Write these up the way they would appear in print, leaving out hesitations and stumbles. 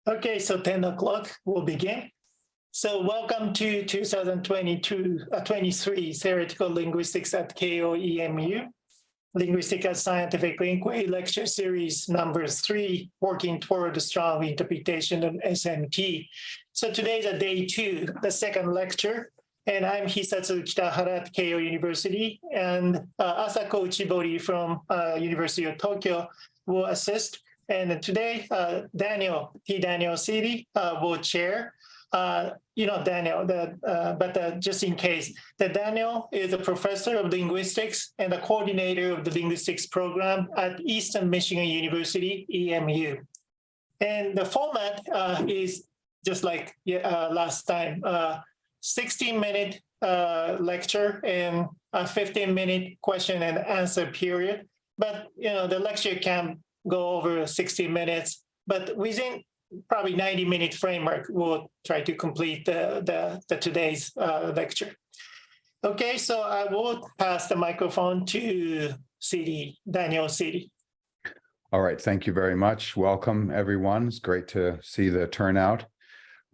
Okay, so 10 o'clock, we'll begin. So welcome to 2023 Theoretical Linguistics at Keio-EMU, Linguistics as Scientific Inquiry Lecture Series number 3, Working Toward a Strong Interpretation of SMT. So today's a day 2, the second lecture, and I'm Hisatsu Kitahara at Keio University, and Asako Uchibori from University of Tokyo will assist. And today, Daniel Cidi will chair. Daniel, but just in case, that Daniel is a professor of linguistics and the coordinator of the linguistics program at Eastern Michigan University, EMU. And the format is just like last time, 16-minute lecture and a 15-minute question and answer period. But the lecture can go over 60 minutes, but within probably 90-minute framework, we'll try to complete the today's lecture. Okay, so I will pass the microphone to Daniel Cidi. All right, thank you very much. Welcome, everyone. It's great to see the turnout.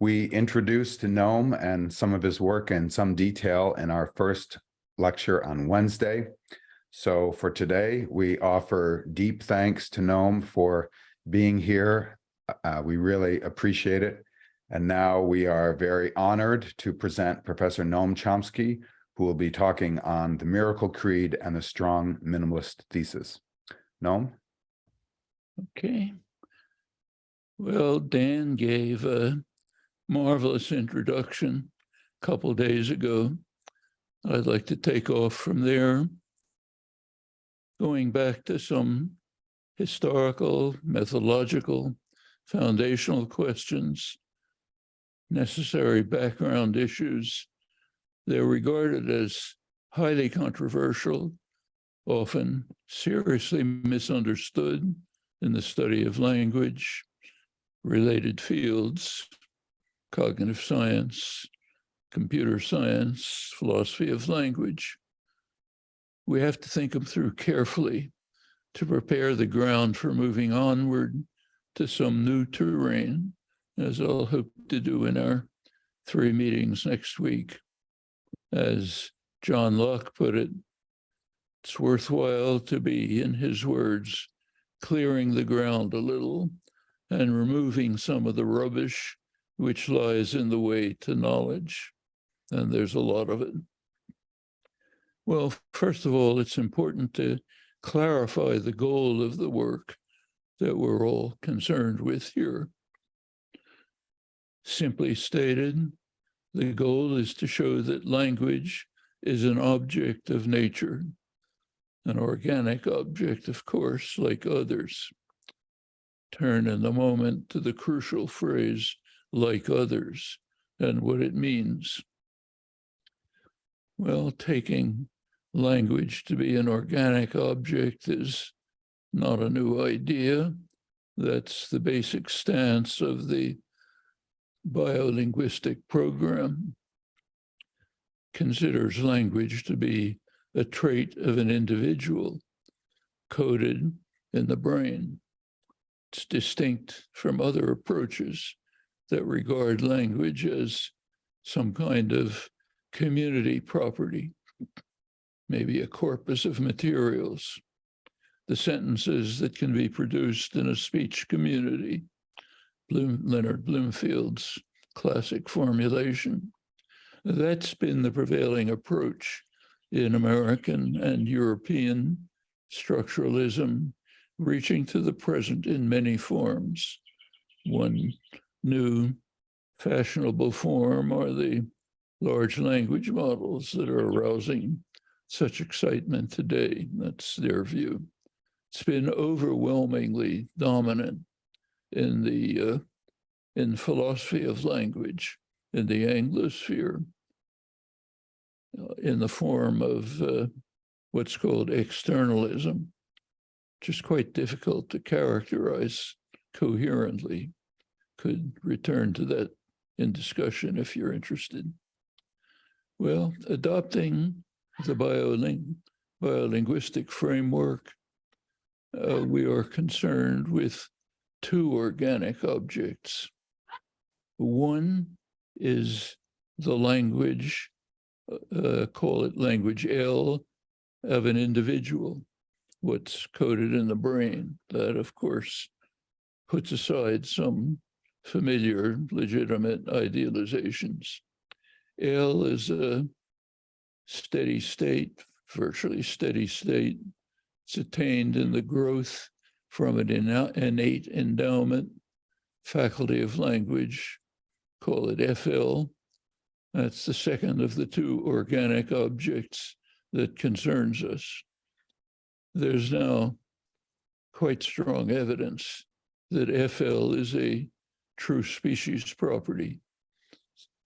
We introduced Noam and some of his work in some detail in our first lecture on Wednesday. So for today, we offer deep thanks to Noam for being here. We really appreciate it. And now we are very honored to present Professor Noam Chomsky, who will be talking on the Miracle Creed and the Strong Minimalist Thesis. Noam? Okay. Well, Dan gave a marvelous introduction a couple days ago. I'd like to take off from there, going back to some historical, methodological, foundational questions, necessary background issues. They're regarded as highly controversial, often seriously misunderstood in the study of language, related fields, cognitive science, computer science, philosophy of language. We have to think them through carefully to prepare the ground for moving onward to some new terrain, as I'll hope to do in our 3 meetings next week. As John Locke put it, it's worthwhile to be, in his words, clearing the ground a little and removing some of the rubbish which lies in the way to knowledge. And there's a lot of it. Well, first of all, it's important to clarify the goal of the work that we're all concerned with here. Simply stated, the goal is to show that language is an object of nature, an organic object, of course, like others. Turn in a moment to the crucial phrase, like others, and what it means. Well, taking language to be an organic object is not a new idea. That's the basic stance of the biolinguistic program. Considers language to be a trait of an individual coded in the brain. It's distinct from other approaches that regard language as some kind of community property, maybe a corpus of materials, the sentences that can be produced in a speech community, Leonard Bloomfield's classic formulation. That's been the prevailing approach in American and European structuralism, reaching to the present in many forms. One new fashionable form are the large language models that are arousing such excitement today. That's their view. It's been overwhelmingly dominant in philosophy of language, in the Anglosphere, in the form of what's called externalism, which is quite difficult to characterize coherently. Could return to that in discussion if you're interested. Well, adopting the biolinguistic framework, we are concerned with two organic objects, One is the language, call it language L, of an individual, what's coded in the brain. That, of course, puts aside some familiar, legitimate idealizations. L is a steady state, virtually steady state. It's attained in the growth from an innate endowment, faculty of language, call it FL. That's the second of the two organic objects that concerns us. There's now quite strong evidence that FL is a true species property.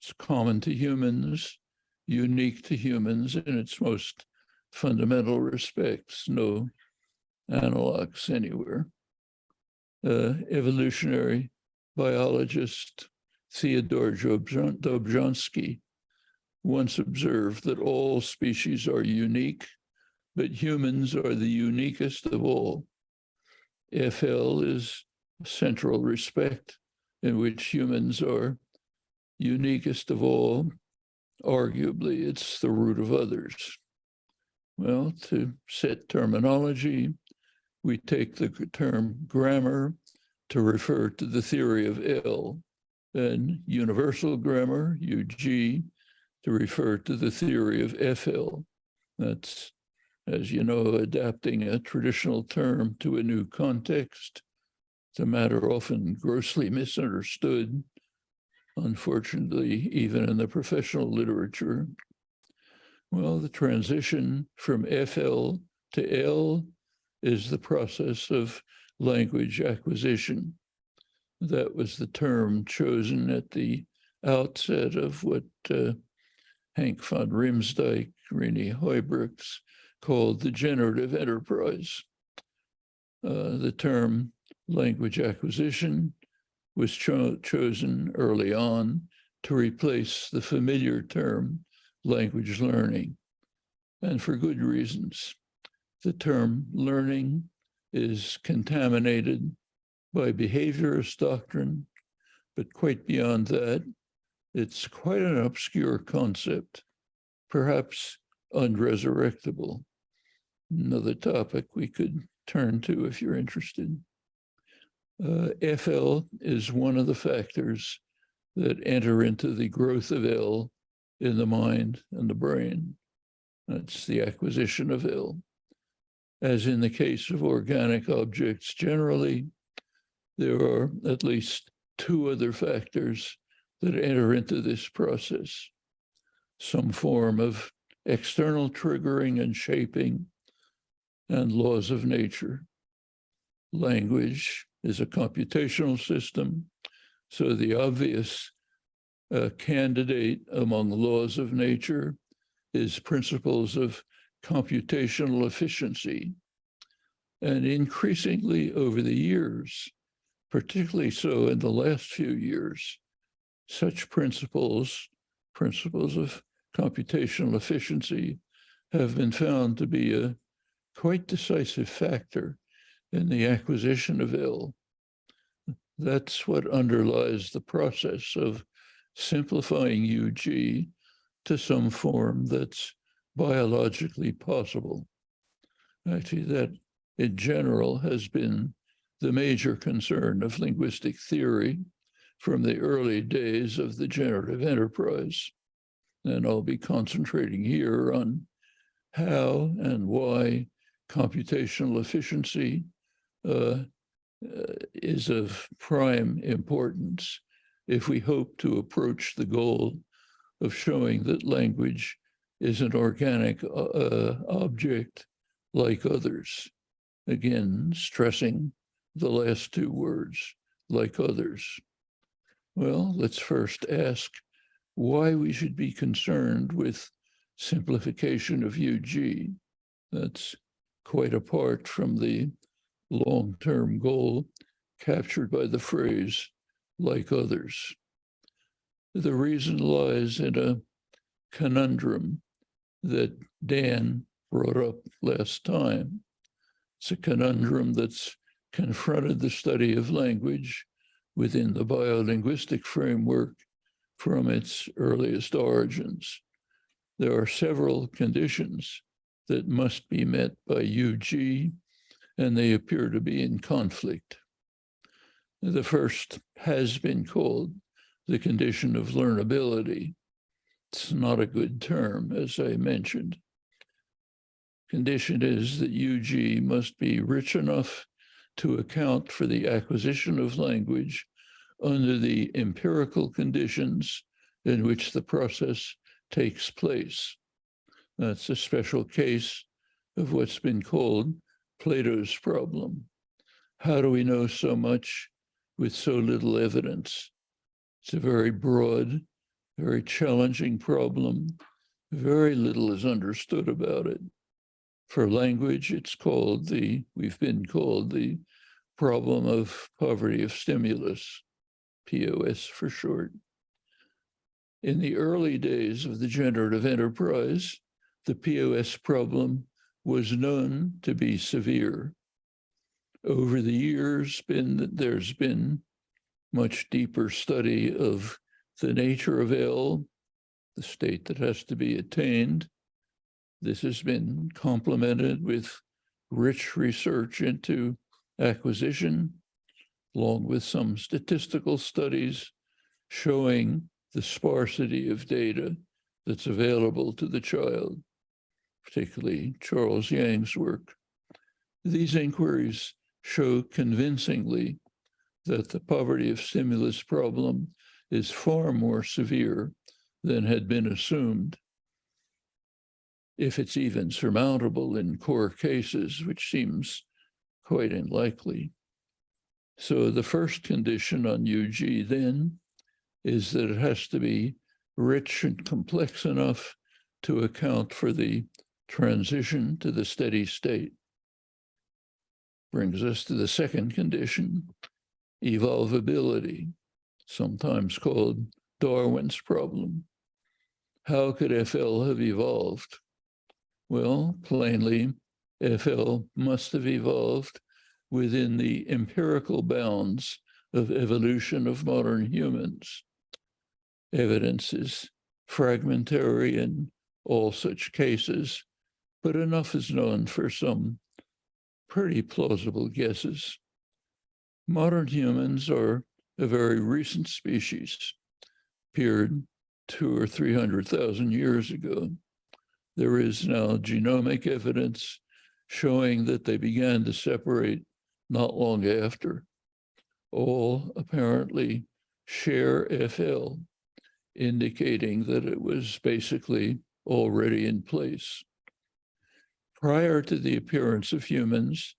It's common to humans, unique to humans in its most fundamental respects, no analogs anywhere. Evolutionary biologist Theodore Chomsky once observed that all species are unique, but humans are the uniquest of all. FL is central respect in which humans are uniquest of all. Arguably, it's the root of others. Well, to set terminology, we take the term grammar to refer to the theory of L, and universal grammar, UG, to refer to the theory of FL. That's, as you know, adapting a traditional term to a new context. It's a matter often grossly misunderstood, unfortunately, even in the professional literature. Well, the transition from FL to L is the process of language acquisition. That was the term chosen at the outset of what Henk van Riemsdyk, René Huybregts called the generative enterprise. The term language acquisition was chosen early on to replace the familiar term language learning, and for good reasons. The term learning is contaminated by behaviorist doctrine, but quite beyond that, it's quite an obscure concept, perhaps unresurrectable. Another topic we could turn to if you're interested. FL is one of the factors that enter into the growth of L in the mind and the brain. That's the acquisition of L. As in the case of organic objects generally, there are at least two other factors that enter into this process. Some form of external triggering and shaping and laws of nature. Language is a computational system, so the obvious candidate among laws of nature is principles of computational efficiency. And increasingly over the years, particularly so in the last few years, such principles of computational efficiency, have been found to be a quite decisive factor in the acquisition of L. That's what underlies the process of simplifying UG to some form that's biologically possible. Actually, that in general has been the major concern of linguistic theory from the early days of the generative enterprise. And I'll be concentrating here on how and why computational efficiency is of prime importance if we hope to approach the goal of showing that language is an organic object like others. Again, stressing the last two words, like others. Well, let's first ask why we should be concerned with simplification of UG. That's quite apart from the long-term goal captured by the phrase, like others. The reason lies in a conundrum that Dan brought up last time. It's a conundrum that's confronted the study of language within the biolinguistic framework from its earliest origins. There are several conditions that must be met by UG, and they appear to be in conflict. The first has been called the condition of learnability. It's not a good term, as I mentioned. Condition is that UG must be rich enough to account for the acquisition of language under the empirical conditions in which the process takes place. That's a special case of what's been called Plato's problem. How do we know so much with so little evidence? It's a very broad, very challenging problem. Very little is understood about it. For language, we've been called the problem of poverty of stimulus, POS for short. In the early days of the generative enterprise, the POS problem was known to be severe. Over the years, there's been much deeper study of the nature of L, the state that has to be attained. This has been complemented with rich research into acquisition, along with some statistical studies showing the sparsity of data that's available to the child, particularly Charles Yang's work. These inquiries show convincingly that the poverty of stimulus problem is far more severe than had been assumed, if it's even surmountable in core cases, which seems quite unlikely. So the first condition on UG then is that it has to be rich and complex enough to account for the transition to the steady state. Brings us to the second condition, evolvability, sometimes called Darwin's problem. How could FL have evolved? Well, plainly, FL must have evolved within the empirical bounds of evolution of modern humans. Evidence is fragmentary in all such cases, but enough is known for some pretty plausible guesses. Modern humans are a very recent species, appeared 200,000 or 300,000 years ago. There is now genomic evidence showing that they began to separate not long after. All apparently share FL, indicating that it was basically already in place. Prior to the appearance of humans,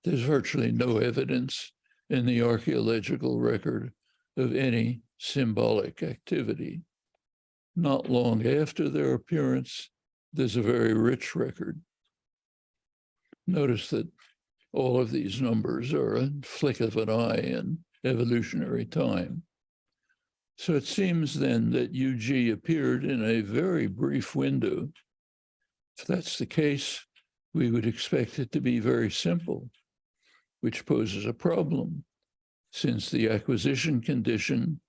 there's virtually no evidence in the archaeological record of any symbolic activity. Not long after their appearance, there's a very rich record. Notice that all of these numbers are a flick of an eye in evolutionary time. So it seems then that UG appeared in a very brief window. If that's the case, we would expect it to be very simple, which poses a problem, since the acquisition condition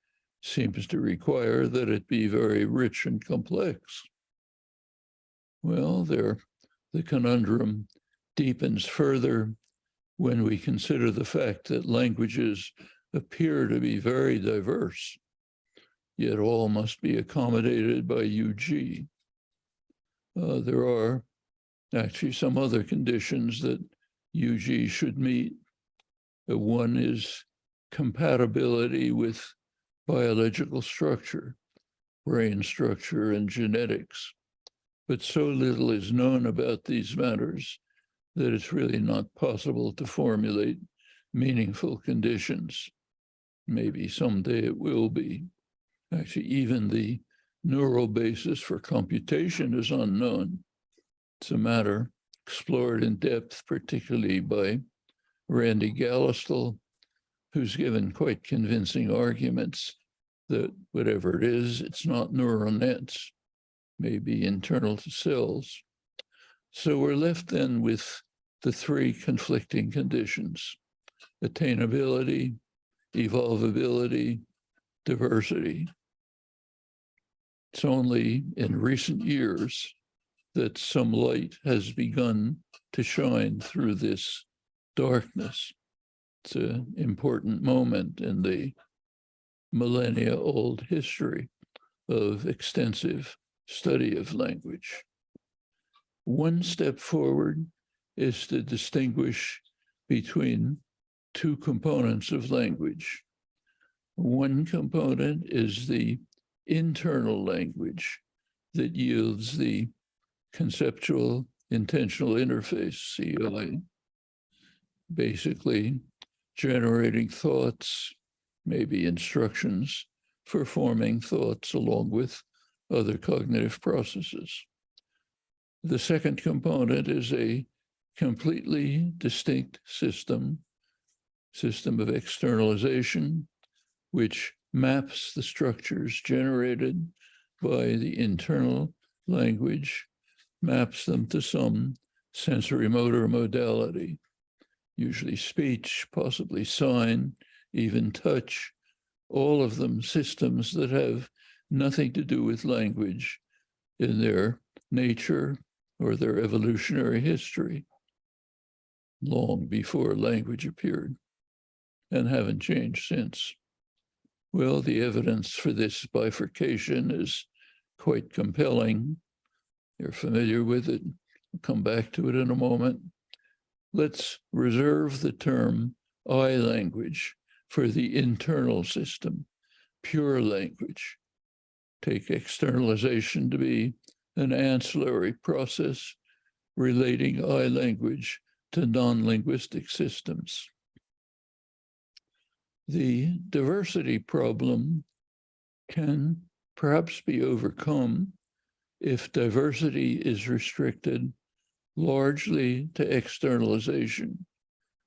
seems to require that it be very rich and complex. Well, the conundrum deepens further when we consider the fact that languages appear to be very diverse, yet all must be accommodated by UG. There are actually some other conditions that UG should meet. One is compatibility with biological structure, brain structure, and genetics. But so little is known about these matters that it's really not possible to formulate meaningful conditions. Maybe someday it will be. Actually, even the neural basis for computation is unknown. It's a matter explored in depth, particularly by Randy Gallistel, who's given quite convincing arguments that whatever it is, it's not neural nets, maybe internal to cells. So we're left then with the three conflicting conditions: attainability, evolvability, diversity. It's only in recent years that some light has begun to shine through this darkness. It's an important moment in the millennia-old history of extensive study of language. One step forward is to distinguish between two components of language. One component is the internal language that yields the conceptual intentional interface, COI, basically generating thoughts, maybe instructions for forming thoughts along with other cognitive processes. The second component is a completely distinct system of externalization, which maps the structures generated by the internal language, maps them to some sensory motor modality, usually speech, possibly sign, even touch, all of them systems that have nothing to do with language in their nature or their evolutionary history, long before language appeared, and haven't changed since. Well, the evidence for this bifurcation is quite compelling. You're familiar with it. I'll come back to it in a moment. Let's reserve the term I language for the internal system, pure language. Take externalization to be an ancillary process relating I language to non-linguistic systems. The diversity problem can perhaps be overcome if diversity is restricted largely to externalization,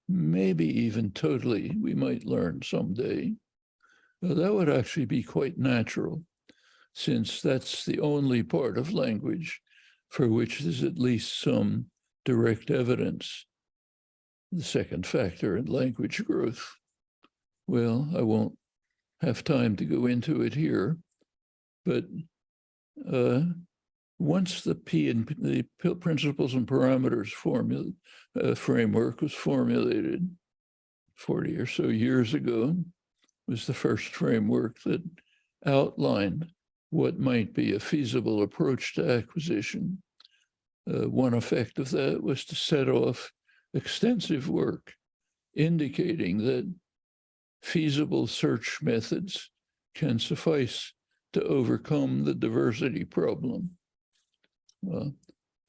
maybe even totally, we might learn someday. Now, that would actually be quite natural, since that's the only part of language for which there's at least some direct evidence. The second factor in language growth. Well, I won't have time to go into it here, but once the principles and parameters framework was formulated 40 or so years ago, was the first framework that outlined what might be a feasible approach to acquisition. One effect of that was to set off extensive work indicating that feasible search methods can suffice to overcome the diversity problem.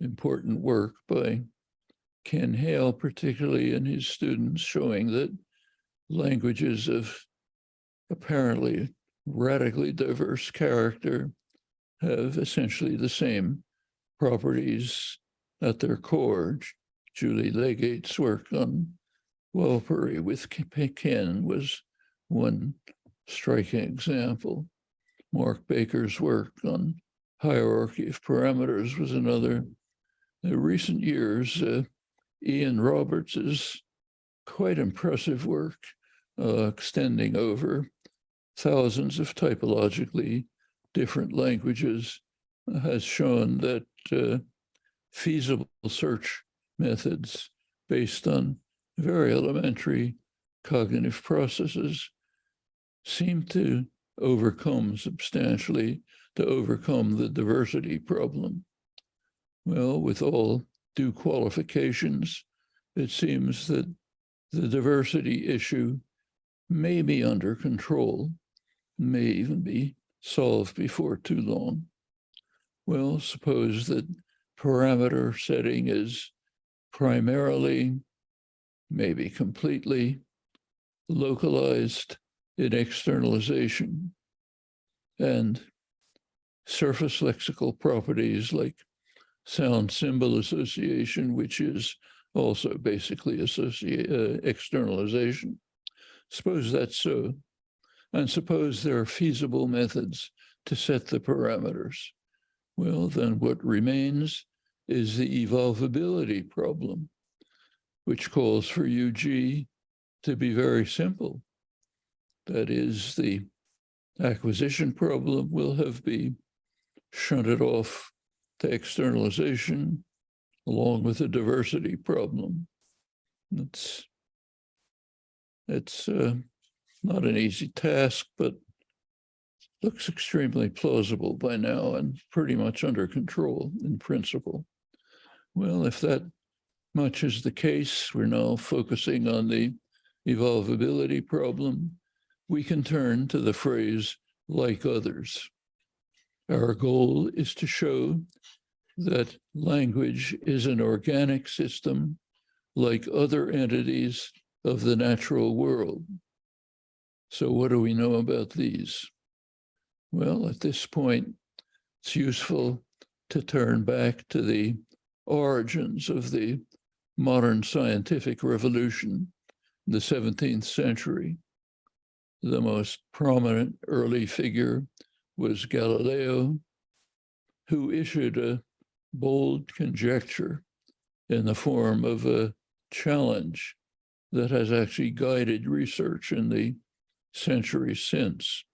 Important work by Ken Hale, particularly in his students, showing that languages of apparently radically diverse character have essentially the same properties at their core. Julie Legate's work on Walpurgi with Ken was one striking example. Mark Baker's work on hierarchy of parameters was another. In recent years, Ian Roberts's quite impressive work extending over thousands of typologically different languages has shown that feasible search methods based on very elementary cognitive processes seem to overcome substantially, to overcome the diversity problem. Well, with all due qualifications, it seems that the diversity issue may be under control, may even be solved before too long. Well, suppose that parameter setting is primarily, maybe completely, localized in externalization, and surface lexical properties like sound symbol association, which is also basically externalization. Suppose that's so, and suppose there are feasible methods to set the parameters. Well, then what remains is the evolvability problem, which calls for UG to be very simple. That is, the acquisition problem will have been shunted off to externalization along with the diversity problem. It's not an easy task, but looks extremely plausible by now and pretty much under control in principle. Well, if that much is the case, we're now focusing on the evolvability problem. We can turn to the phrase like others. Our goal is to show that language is an organic system like other entities of the natural world. So what do we know about these? Well, at this point, it's useful to turn back to the origins of the modern scientific revolution in the 17th century. The most prominent early figure was Galileo, who issued a bold conjecture in the form of a challenge that has actually guided research in the centuries since.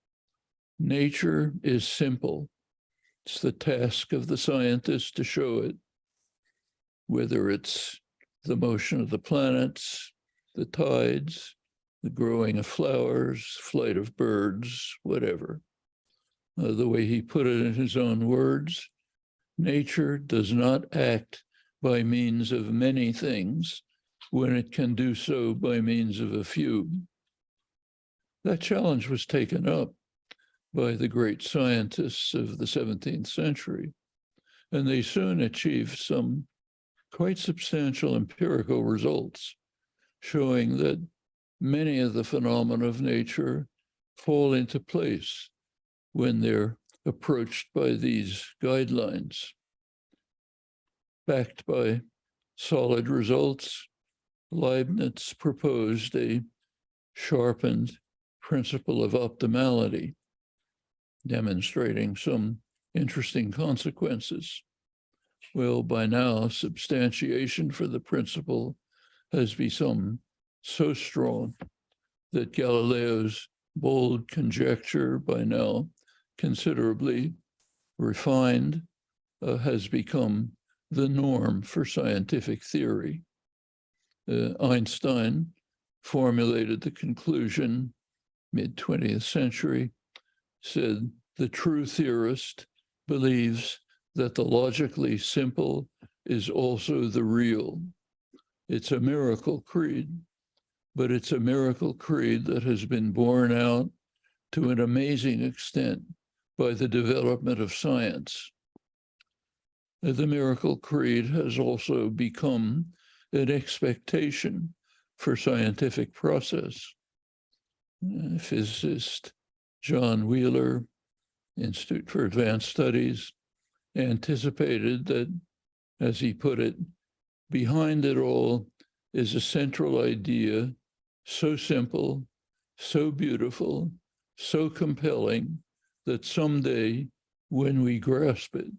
Nature is simple. It's the task of the scientist to show it, whether it's the motion of the planets, the tides, the growing of flowers, flight of birds, whatever. The way he put it in his own words, nature does not act by means of many things when it can do so by means of a few. That challenge was taken up by the great scientists of the 17th century, and they soon achieved some quite substantial empirical results, showing that many of the phenomena of nature fall into place when they're approached by these guidelines. Backed by solid results, Leibniz proposed a sharpened principle of optimality, demonstrating some interesting consequences. Well, by now, substantiation for the principle has become so strong that Galileo's bold conjecture, by now considerably refined, has become the norm for scientific theory. Einstein formulated the conclusion, mid-20th century, said the true theorist believes that the logically simple is also the real. It's a miracle creed, but it's a miracle creed that has been borne out to an amazing extent by the development of science. The miracle creed has also become an expectation for scientific process. Physicist John Wheeler, Institute for Advanced Studies, anticipated that, as he put it, behind it all is a central idea so simple, so beautiful, so compelling that someday when we grasp it,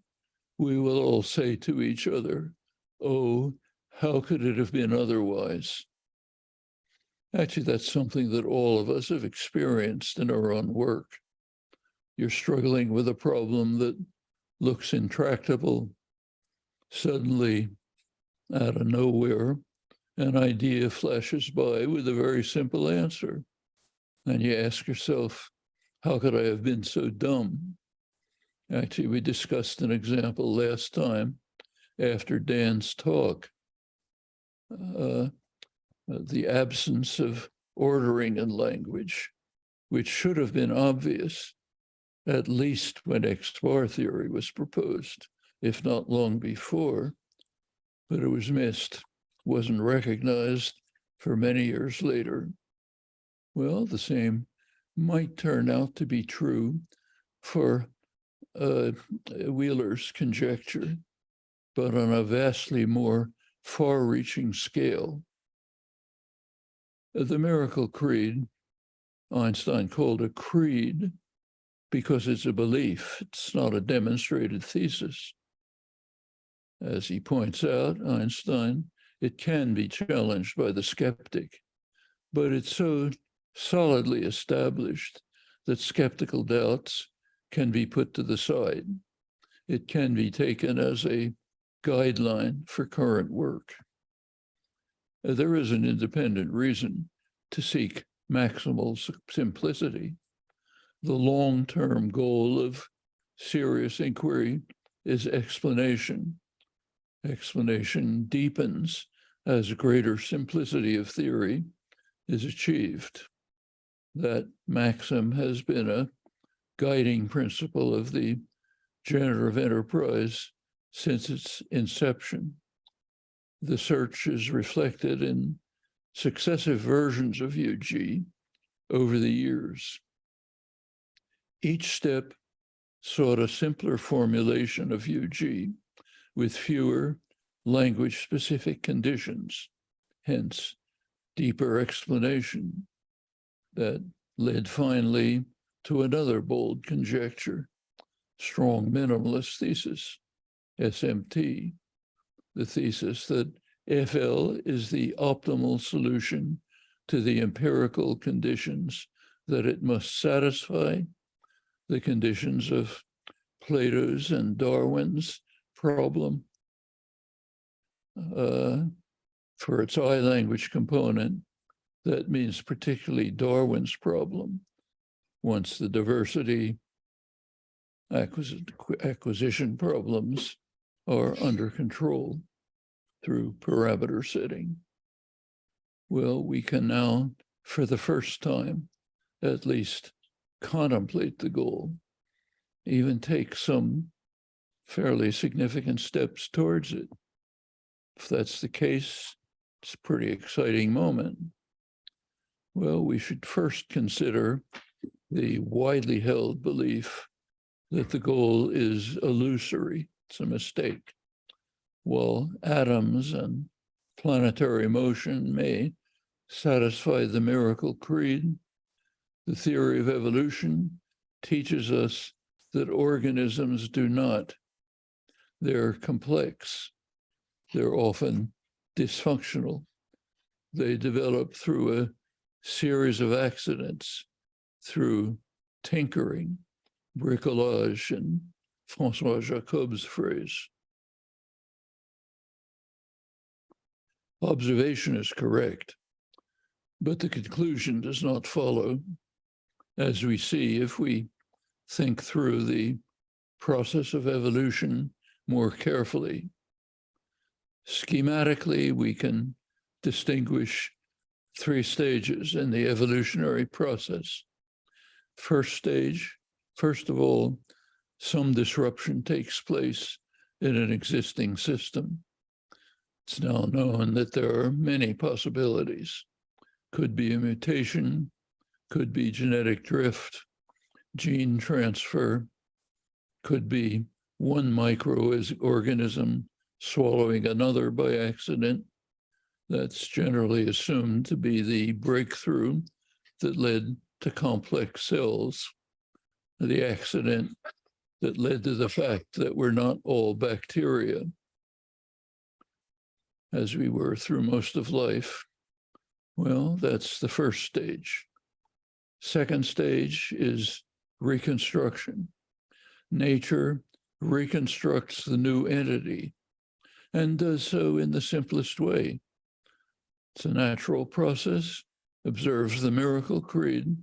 we will all say to each other, "Oh, how could it have been otherwise?" Actually, that's something that all of us have experienced in our own work. You're struggling with a problem that looks intractable. Suddenly, out of nowhere, an idea flashes by with a very simple answer. And you ask yourself, how could I have been so dumb? Actually, we discussed an example last time after Dan's talk. The absence of ordering in language, which should have been obvious, at least when X-bar theory was proposed, if not long before, but it was missed, wasn't recognized for many years later. Well, the same might turn out to be true for Wheeler's conjecture, but on a vastly more far-reaching scale. The Miracle Creed, Einstein called a creed because it's a belief. It's not a demonstrated thesis. As he points out, Einstein, it can be challenged by the skeptic, but it's so solidly established that skeptical doubts can be put to the side. It can be taken as a guideline for current work. There is an independent reason to seek maximal simplicity. The long-term goal of serious inquiry is explanation. Explanation deepens as greater simplicity of theory is achieved. That maxim has been a guiding principle of the generative enterprise since its inception. The search is reflected in successive versions of UG over the years. Each step sought a simpler formulation of UG with fewer language-specific conditions, hence deeper explanation that led finally to another bold conjecture, strong minimalist thesis, SMT, the thesis that FL is the optimal solution to the empirical conditions that it must satisfy, the conditions of Plato's and Darwin's problem. For its I language component, that means particularly Darwin's problem. Once the diversity acquisition problems are under control through parameter setting. Well, we can now, for the first time, at least contemplate the goal, even take some fairly significant steps towards it. If that's the case, it's a pretty exciting moment. Well, we should first consider the widely held belief that the goal is illusory. It's a mistake. While atoms and planetary motion may satisfy the Miracle Creed, the theory of evolution teaches us that organisms do not. They're complex. They're often dysfunctional. They develop through a series of accidents, through tinkering, bricolage, in François Jacob's phrase. Observation is correct, but the conclusion does not follow, as we see if we think through the process of evolution more carefully. Schematically, we can distinguish three stages in the evolutionary process. First stage, first of all, some disruption takes place in an existing system. It's now known that there are many possibilities. Could be a mutation, could be genetic drift, gene transfer, could be one microorganism swallowing another by accident. That's generally assumed to be the breakthrough that led to complex cells, the accident that led to the fact that we're not all bacteria, as we were through most of life. Well, that's the first stage. Second stage is reconstruction. Nature reconstructs the new entity and does so in the simplest way. It's a natural process, observes the Miracle Creed,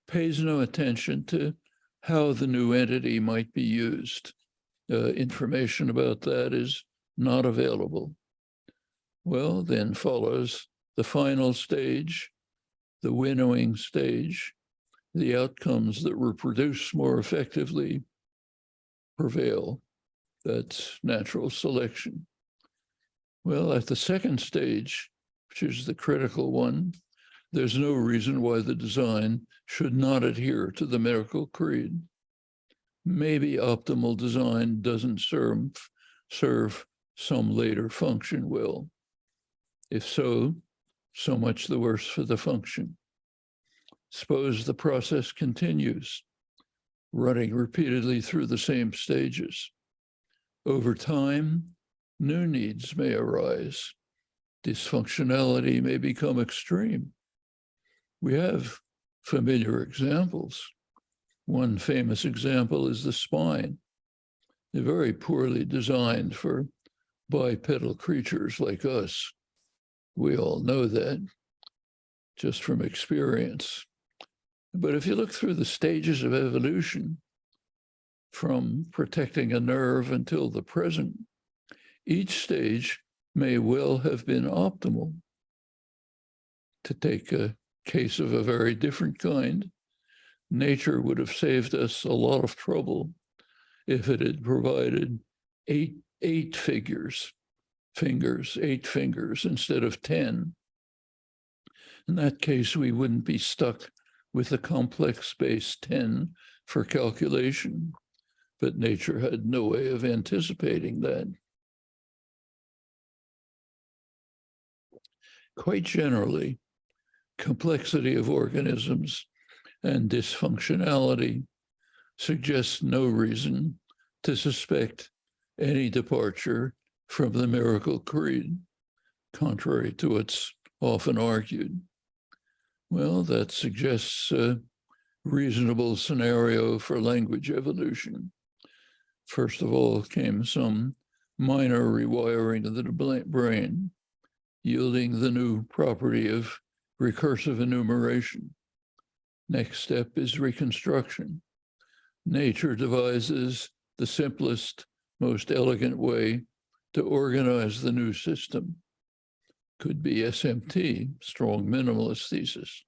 pays no attention to how the new entity might be used. Information about that is not available. Well, then follows the final stage, the winnowing stage. The outcomes that reproduce more effectively prevail. That's natural selection. Well, at the second stage, which is the critical one, there's no reason why the design should not adhere to the Miracle Creed. Maybe optimal design doesn't serve some later function well. If so, so much the worse for the function. Suppose the process continues, running repeatedly through the same stages. Over time, new needs may arise. Dysfunctionality may become extreme. We have familiar examples. One famous example is the spine. They're very poorly designed for bipedal creatures like us. We all know that just from experience. But if you look through the stages of evolution, from protecting a nerve until the present, each stage may well have been optimal. To take a case of a very different kind, nature would have saved us a lot of trouble if it had provided eight fingers instead of 10. In that case, we wouldn't be stuck with the complex base 10 for calculation, but nature had no way of anticipating that. Quite generally, complexity of organisms and dysfunctionality suggests no reason to suspect any departure from the Miracle Creed, contrary to what's often argued. Well, that suggests a reasonable scenario for language evolution. First of all came some minor rewiring of the brain, yielding the new property of recursive enumeration. Next step is reconstruction. Nature devises the simplest, most elegant way to organize the new system. Could be SMT, strong minimalist thesis.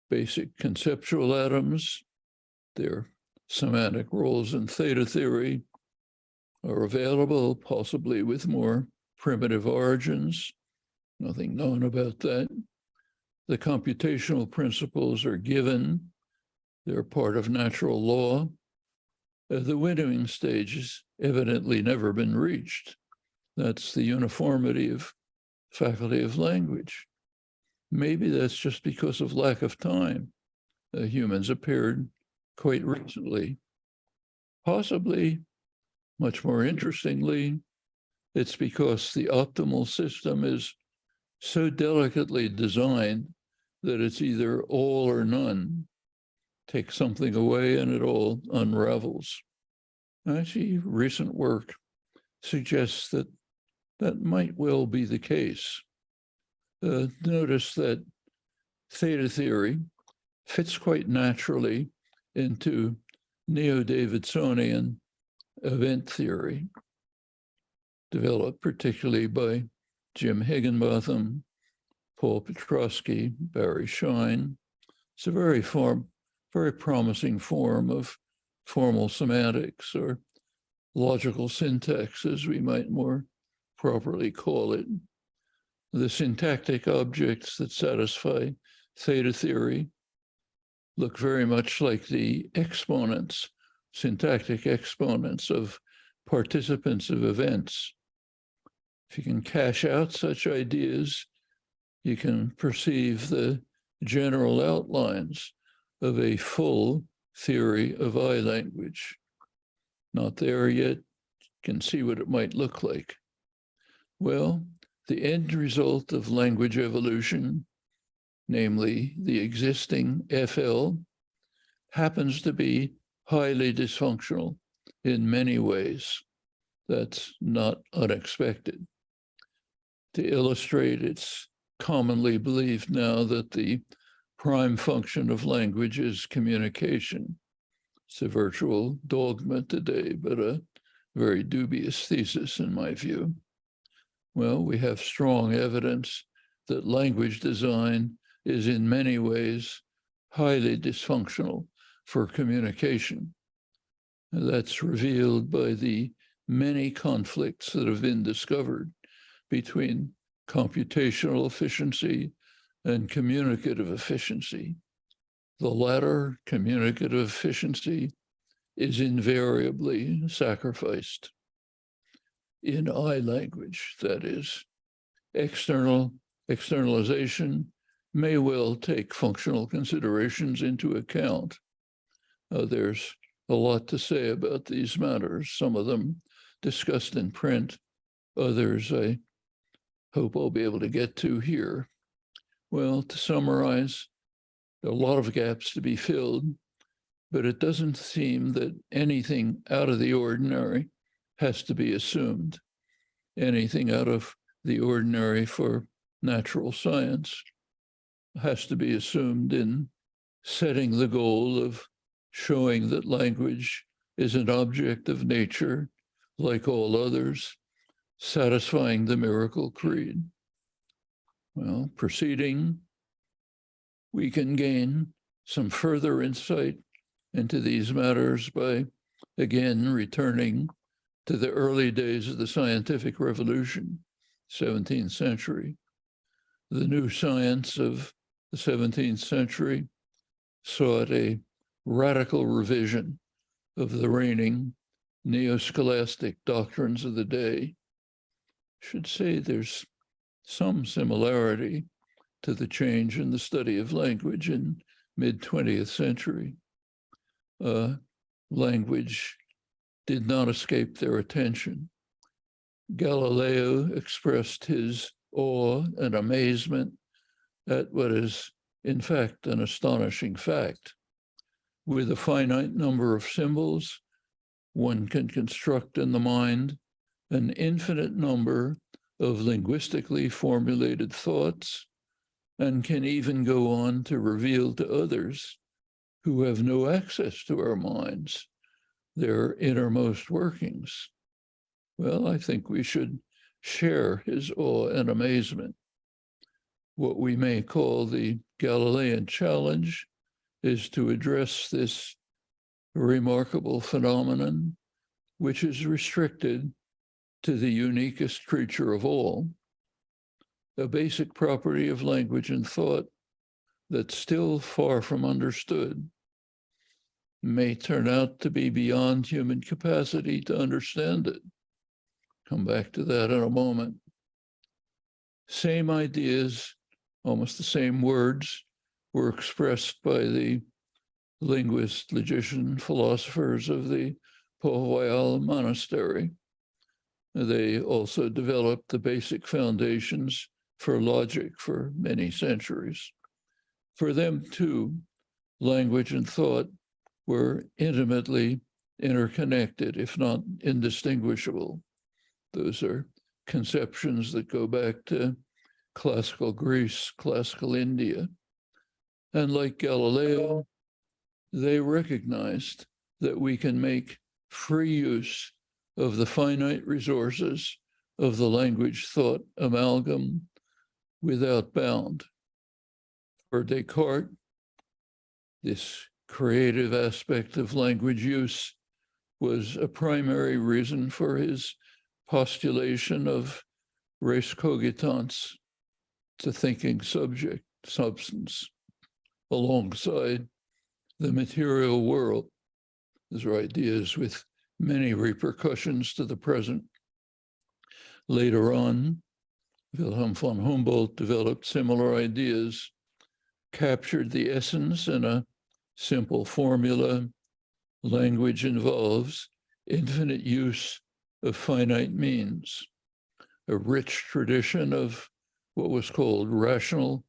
Basic conceptual atoms, their semantic roles in theta theory, are available, possibly with more primitive origins. Nothing known about that. The computational principles are given. They're part of natural law. The winnowing stage has evidently never been reached. That's the uniformity of faculty of language. Maybe that's just because of lack of time. Humans appeared quite recently. Possibly, much more interestingly, it's because the optimal system is so delicately designed that it's either all or none. Take something away and it all unravels. Actually, recent work suggests that that might well be the case. Notice that theta theory fits quite naturally into neo-Davidsonian event theory, developed particularly by Jim Higginbotham, Paul Petrosky, Barry Shine. It's a very promising form of formal semantics, or logical syntax, as we might more properly call it. The syntactic objects that satisfy theta theory look very much like the exponents, syntactic exponents of participants of events. If you can cash out such ideas, you can perceive the general outlines of a full theory of I language. Not there yet, you can see what it might look like. Well, the end result of language evolution, namely the existing FL, happens to be highly dysfunctional in many ways. That's not unexpected. To illustrate, it's commonly believed now that the prime function of language is communication. It's a virtual dogma today, but a very dubious thesis in my view. Well, we have strong evidence that language design is in many ways highly dysfunctional for communication. And that's revealed by the many conflicts that have been discovered between computational efficiency and communicative efficiency. The latter, communicative efficiency, is invariably sacrificed. In I language, that is, externalization may well take functional considerations into account. There's a lot to say about these matters, some of them discussed in print, others I hope I'll be able to get to here. Well, to summarize, there are a lot of gaps to be filled, but it doesn't seem that anything out of the ordinary has to be assumed. Anything out of the ordinary for natural science has to be assumed in setting the goal of showing that language is an object of nature like all others, satisfying the Miracle Creed. Well, proceeding, we can gain some further insight into these matters by again returning to the early days of the scientific revolution, 17th century. The new science of the 17th century sought a radical revision of the reigning neo-scholastic doctrines of the day. Should say there's some similarity to the change in the study of language in mid-20th century. Language did not escape their attention. Galileo expressed his awe and amazement at what is, in fact, an astonishing fact. With a finite number of symbols, one can construct in the mind an infinite number of linguistically formulated thoughts and can even go on to reveal to others who have no access to our minds their innermost workings. Well, I think we should share his awe and amazement. What we may call the Galilean challenge is to address this remarkable phenomenon, which is restricted to the uniquest creature of all, a basic property of language and thought that's still far from understood, may turn out to be beyond human capacity to understand it. Come back to that in a moment. Same ideas, almost the same words, were expressed by the linguist, logician, philosophers of the Port-Royal monastery. They also developed the basic foundations for logic for many centuries. For them too, language and thought were intimately interconnected, if not indistinguishable. Those are conceptions that go back to classical Greece, classical India. And like Galileo, they recognized that we can make free use of the finite resources of the language-thought amalgam without bound. For Descartes, this creative aspect of language use was a primary reason for his postulation of res cogitans, the thinking subject, substance, alongside the material world. These are ideas with many repercussions to the present. Later on, Wilhelm von Humboldt developed similar ideas, captured the essence in a simple formula. Language involves infinite use of finite means. A rich tradition of what was called rational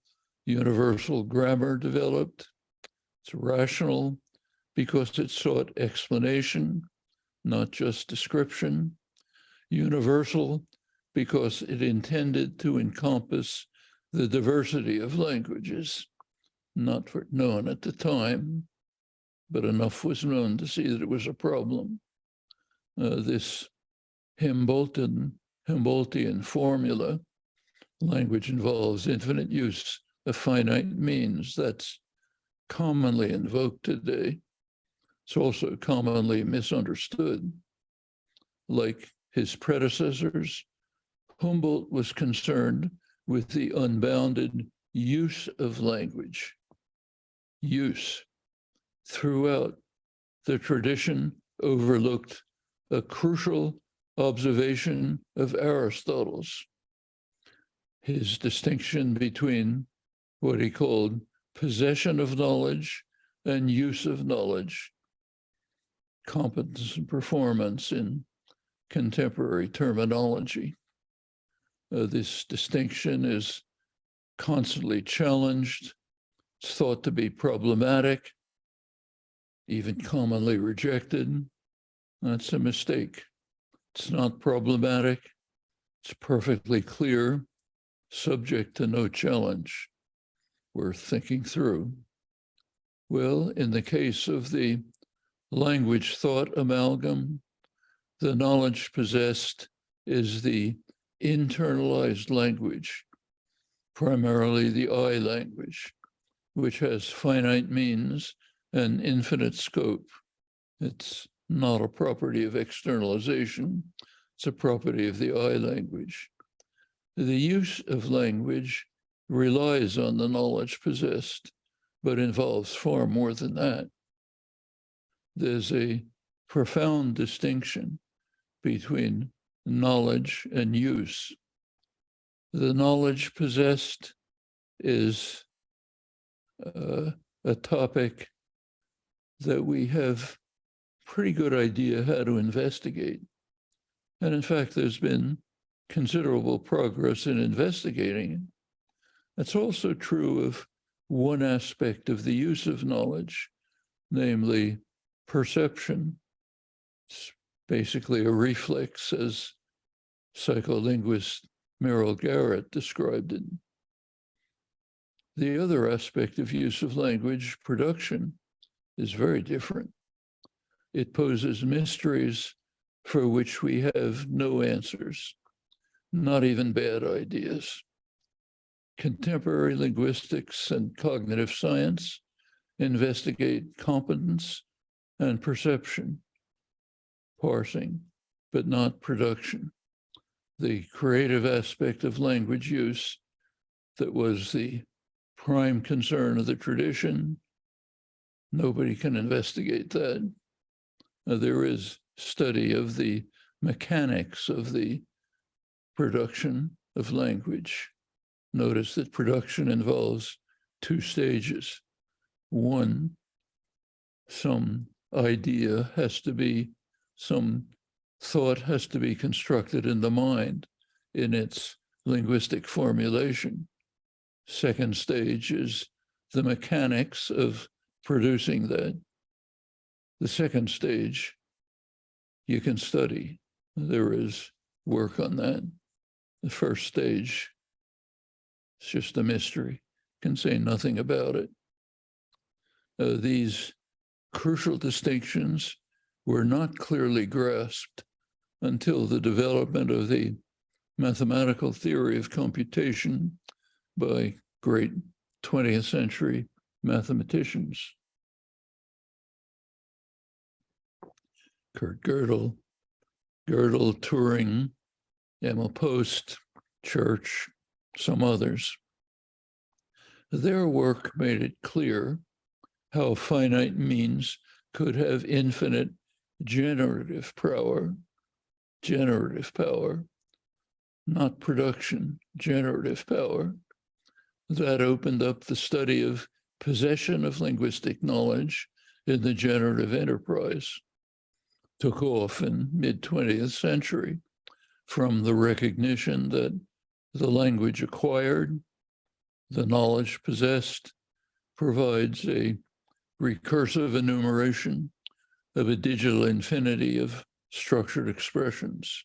universal grammar developed. It's rational because it sought explanation, not just description. Universal because it intended to encompass the diversity of languages, not known at the time, but enough was known to see that it was a problem. This Humboldtian formula, language involves infinite use of finite means, that's commonly invoked today. It's also commonly misunderstood. Like his predecessors, Humboldt was concerned with the unbounded use of language. Use. Throughout, the tradition overlooked a crucial observation of Aristotle's, his distinction between what he called possession of knowledge and use of knowledge, competence and performance in contemporary terminology. This distinction is constantly challenged. It's thought to be problematic, even commonly rejected. That's a mistake. It's not problematic. It's perfectly clear, subject to no challenge. We're thinking through. Well, in the case of the language-thought amalgam, the knowledge possessed is the internalized language, primarily the I language, which has finite means and infinite scope. It's not a property of externalization. It's a property of the I language. The use of language relies on the knowledge possessed, but involves far more than that. There's a profound distinction between knowledge and use. The knowledge possessed is a topic that we have pretty good idea how to investigate. And in fact, there's been considerable progress in investigating it. That's also true of one aspect of the use of knowledge, namely perception. It's basically a reflex, as psycholinguist Merrill Garrett described it. The other aspect of use of language, production, is very different. It poses mysteries for which we have no answers, not even bad ideas. Contemporary linguistics and cognitive science investigate competence and perception, parsing, but not production. The creative aspect of language use that was the prime concern of the tradition, nobody can investigate that. There is study of the mechanics of the production of language. Notice that production involves two stages. One, some idea has to be, some thought has to be constructed in the mind in its linguistic formulation. Second stage is the mechanics of producing that. The second stage, you can study. There is work on that. The first stage, it's just a mystery. Can say nothing about it. These crucial distinctions were not clearly grasped until the development of the mathematical theory of computation by great 20th century mathematicians. Kurt Gödel, Turing, Emil Post, Church, some others. Their work made it clear how finite means could have infinite generative power, not production, generative power. That opened up the study of possession of linguistic knowledge in the generative enterprise. Took off in mid-20th century from the recognition that the language acquired, the knowledge possessed, provides a recursive enumeration of a digital infinity of structured expressions.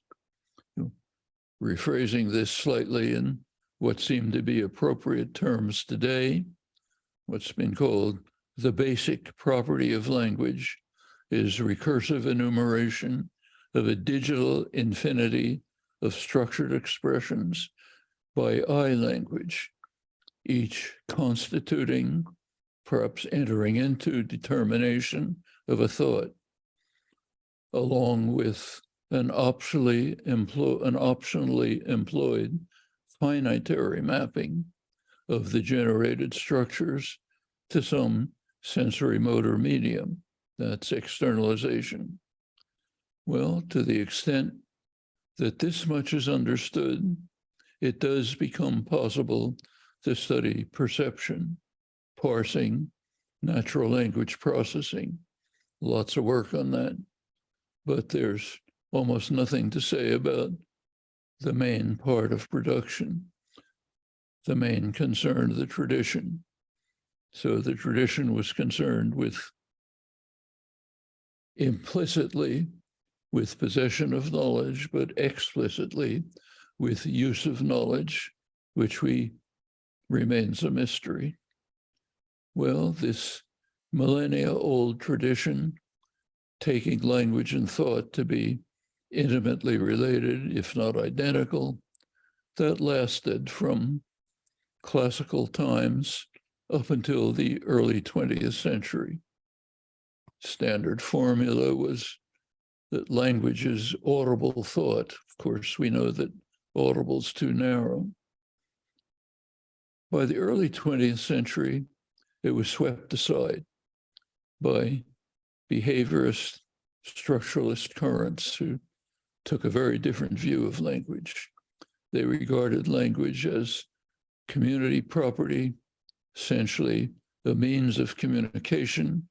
Rephrasing this slightly in what seem to be appropriate terms today, what's been called the basic property of language is recursive enumeration of a digital infinity of structured expressions by I language, each constituting, perhaps entering into determination of a thought, along with an optionally employed finitary mapping of the generated structures to some sensory motor medium. That's externalization. Well, to the extent that this much is understood, it does become possible to study perception, parsing, natural language processing. Lots of work on that. But there's almost nothing to say about the main part of production. the main concern of the tradition. So the tradition was concerned with implicitly with possession of knowledge, but explicitly with use of knowledge, which remains a mystery. Well, this millennia-old tradition, taking language and thought to be intimately related, if not identical, that lasted from classical times up until the early 20th century. Standard formula was that language is audible thought. Of course, we know that audible is too narrow. By the early 20th century, it was swept aside by behaviorist, structuralist currents who took a very different view of language. They regarded language as community property, essentially a means of communication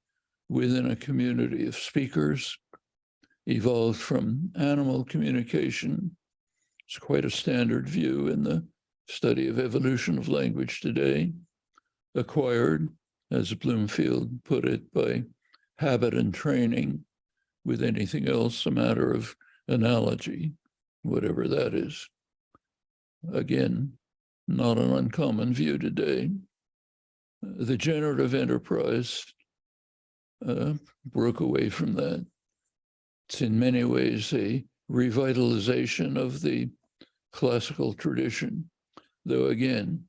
within a community of speakers, evolved from animal communication. It's quite a standard view in the study of evolution of language today, acquired, as Bloomfield put it, by habit and training, with anything else a matter of analogy, whatever that is. Again, not an uncommon view today. The generative enterprise broke away from that. It's in many ways a revitalization of the classical tradition, though again,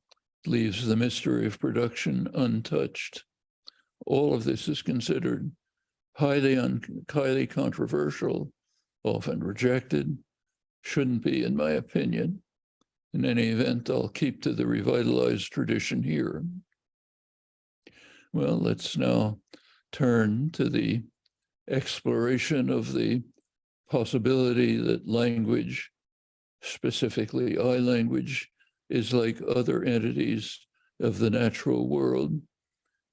leaves the mystery of production untouched. All of this is considered highly controversial, often rejected, shouldn't be, in my opinion. In any event, I'll keep to the revitalized tradition here. Well, let's now turn to the exploration of the possibility that language, specifically I language, is like other entities of the natural world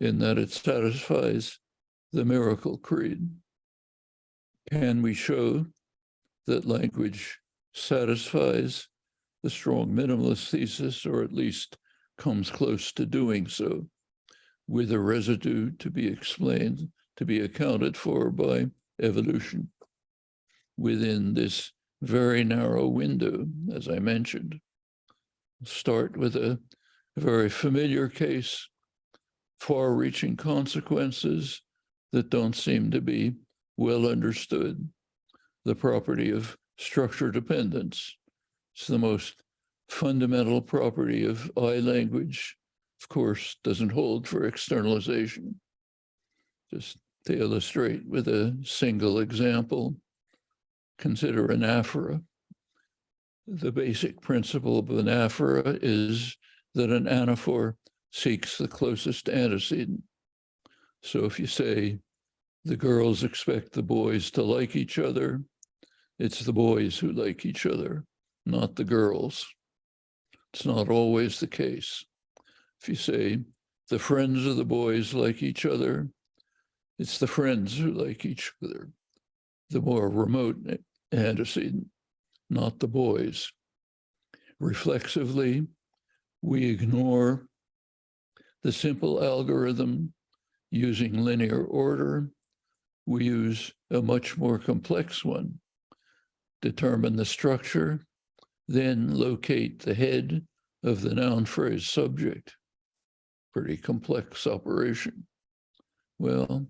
in that it satisfies the Miracle Creed. Can we show that language satisfies the strong minimalist thesis, or at least comes close to doing so, with a residue to be explained, to be accounted for by evolution within this very narrow window, as I mentioned? Start with a very familiar case, far-reaching consequences that don't seem to be well understood. The property of structure dependence. It's the most fundamental property of I language. Of course, doesn't hold for externalization. Just to illustrate with a single example, consider anaphora. The basic principle of anaphora is that an anaphor seeks the closest antecedent. So if you say, the girls expect the boys to like each other, it's the boys who like each other, not the girls. It's not always the case. If you say, the friends of the boys like each other, it's the friends who like each other, the more remote antecedent, not the boys. Reflexively, we ignore the simple algorithm using linear order. We use a much more complex one. Determine the structure, then locate the head of the noun phrase subject. Pretty complex operation. Well,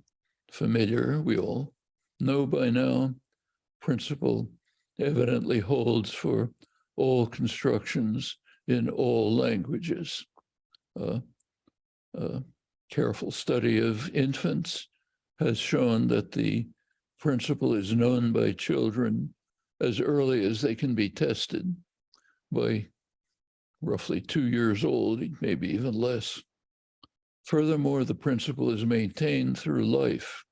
familiar, we all know by now, principle evidently holds for all constructions in all languages. Careful study of infants has shown that the principle is known by children as early as they can be tested, by roughly 2 years old, maybe even less. Furthermore, the principle is maintained through life,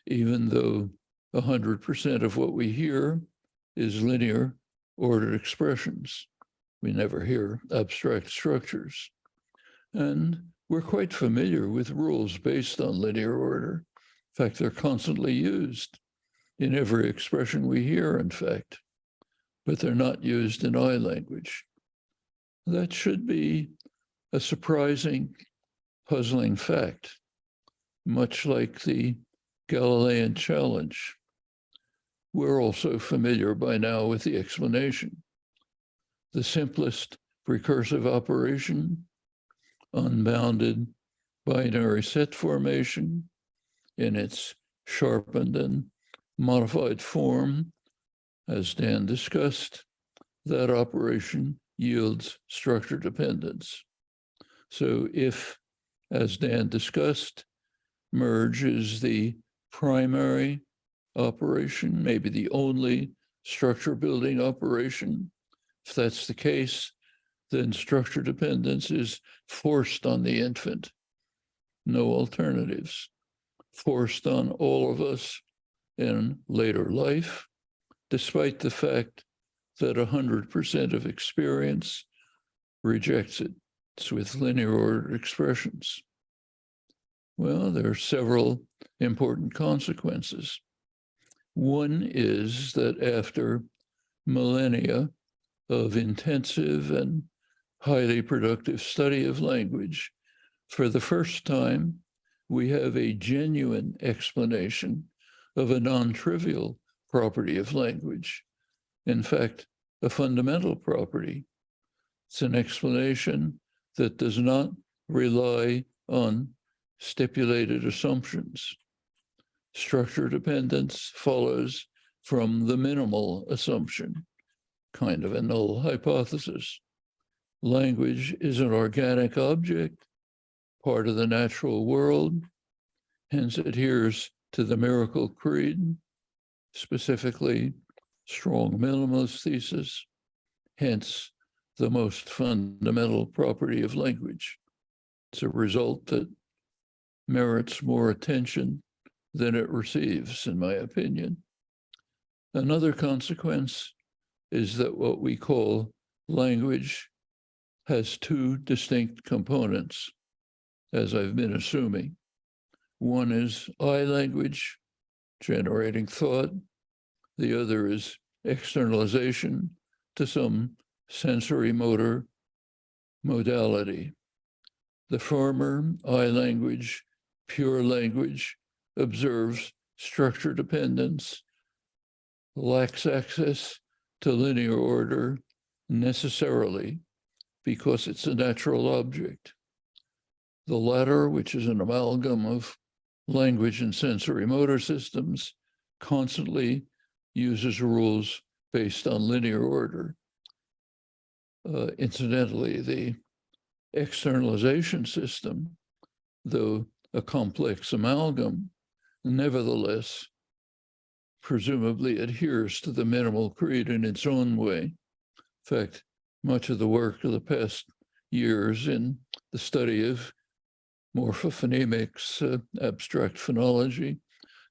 even though 100% of what we hear is linear ordered expressions. We never hear abstract structures. And we're quite familiar with rules based on linear order. In fact, they're constantly used in every expression we hear, in fact, but they're not used in I language. That should be a surprising, puzzling fact, much like the Galilean challenge. We're also familiar by now with the explanation. The simplest recursive operation, unbounded binary set formation in its sharpened and modified form, as Dan discussed, that operation yields structure dependence. So if, as Dan discussed, merge is the primary operation, maybe the only structure building operation, if that's the case, then structure dependence is forced on the infant. No alternatives. Forced on all of us in later life, despite the fact that 100% of experience rejects it. It's with linear ordered expressions. Well, there are several important consequences. One is that after millennia of intensive and highly productive study of language, for the first time, we have a genuine explanation of a non-trivial property of language. In fact, a fundamental property. It's an explanation that does not rely on stipulated assumptions. Structure dependence follows from the minimal assumption, kind of a null hypothesis. Language is an organic object, part of the natural world, hence adheres to the Miracle Creed, specifically strong minimalist thesis, hence the most fundamental property of language. It's a result that merits more attention than it receives, in my opinion. Another consequence is that what we call language has two distinct components, as I've been assuming. One is I language, generating thought. The other is externalization to some sensory motor modality. The former, I language, pure language, observes structure dependence, lacks access to linear order necessarily because it's a natural object. The latter, which is an amalgam of language and sensory motor systems, constantly uses rules based on linear order. Incidentally, the externalization system, though a complex amalgam, nevertheless presumably adheres to the minimal creed in its own way. In fact, much of the work of the past years in the study of morphophonemics, abstract phonology,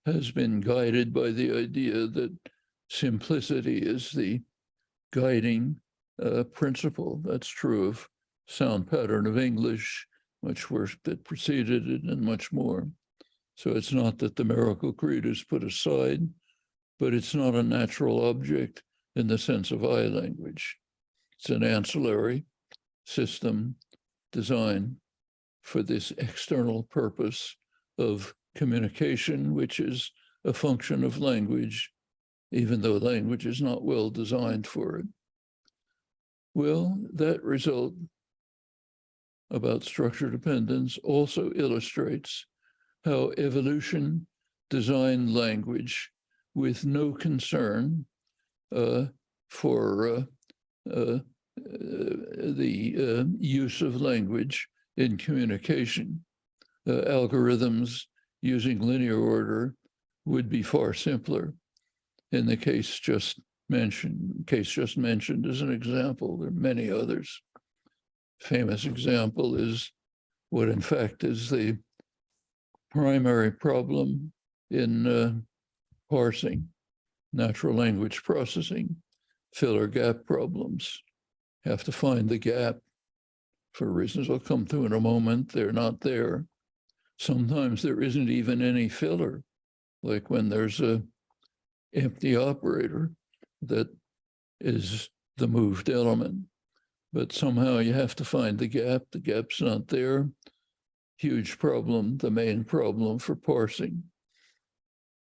has been guided by the idea that simplicity is the guiding principle. That's true of sound pattern of English, much work that preceded it, and much more. So it's not that the Miracle Creed is put aside, but it's not a natural object in the sense of I language. It's an ancillary system designed for this external purpose of communication, which is a function of language, even though language is not well designed for it. Well, that result about structure dependence also illustrates how evolution designed language with no concern for the use of language in communication. Algorithms using linear order would be far simpler. In the case just mentioned as an example, there are many others. Famous example is what in fact is the primary problem in parsing, natural language processing, filler gap problems. Have to find the gap for reasons I'll come to in a moment. They're not there. Sometimes there isn't even any filler, like when there's an empty operator that is the moved element. but somehow you have to find the gap. The gap's not there. Huge problem, the main problem for parsing.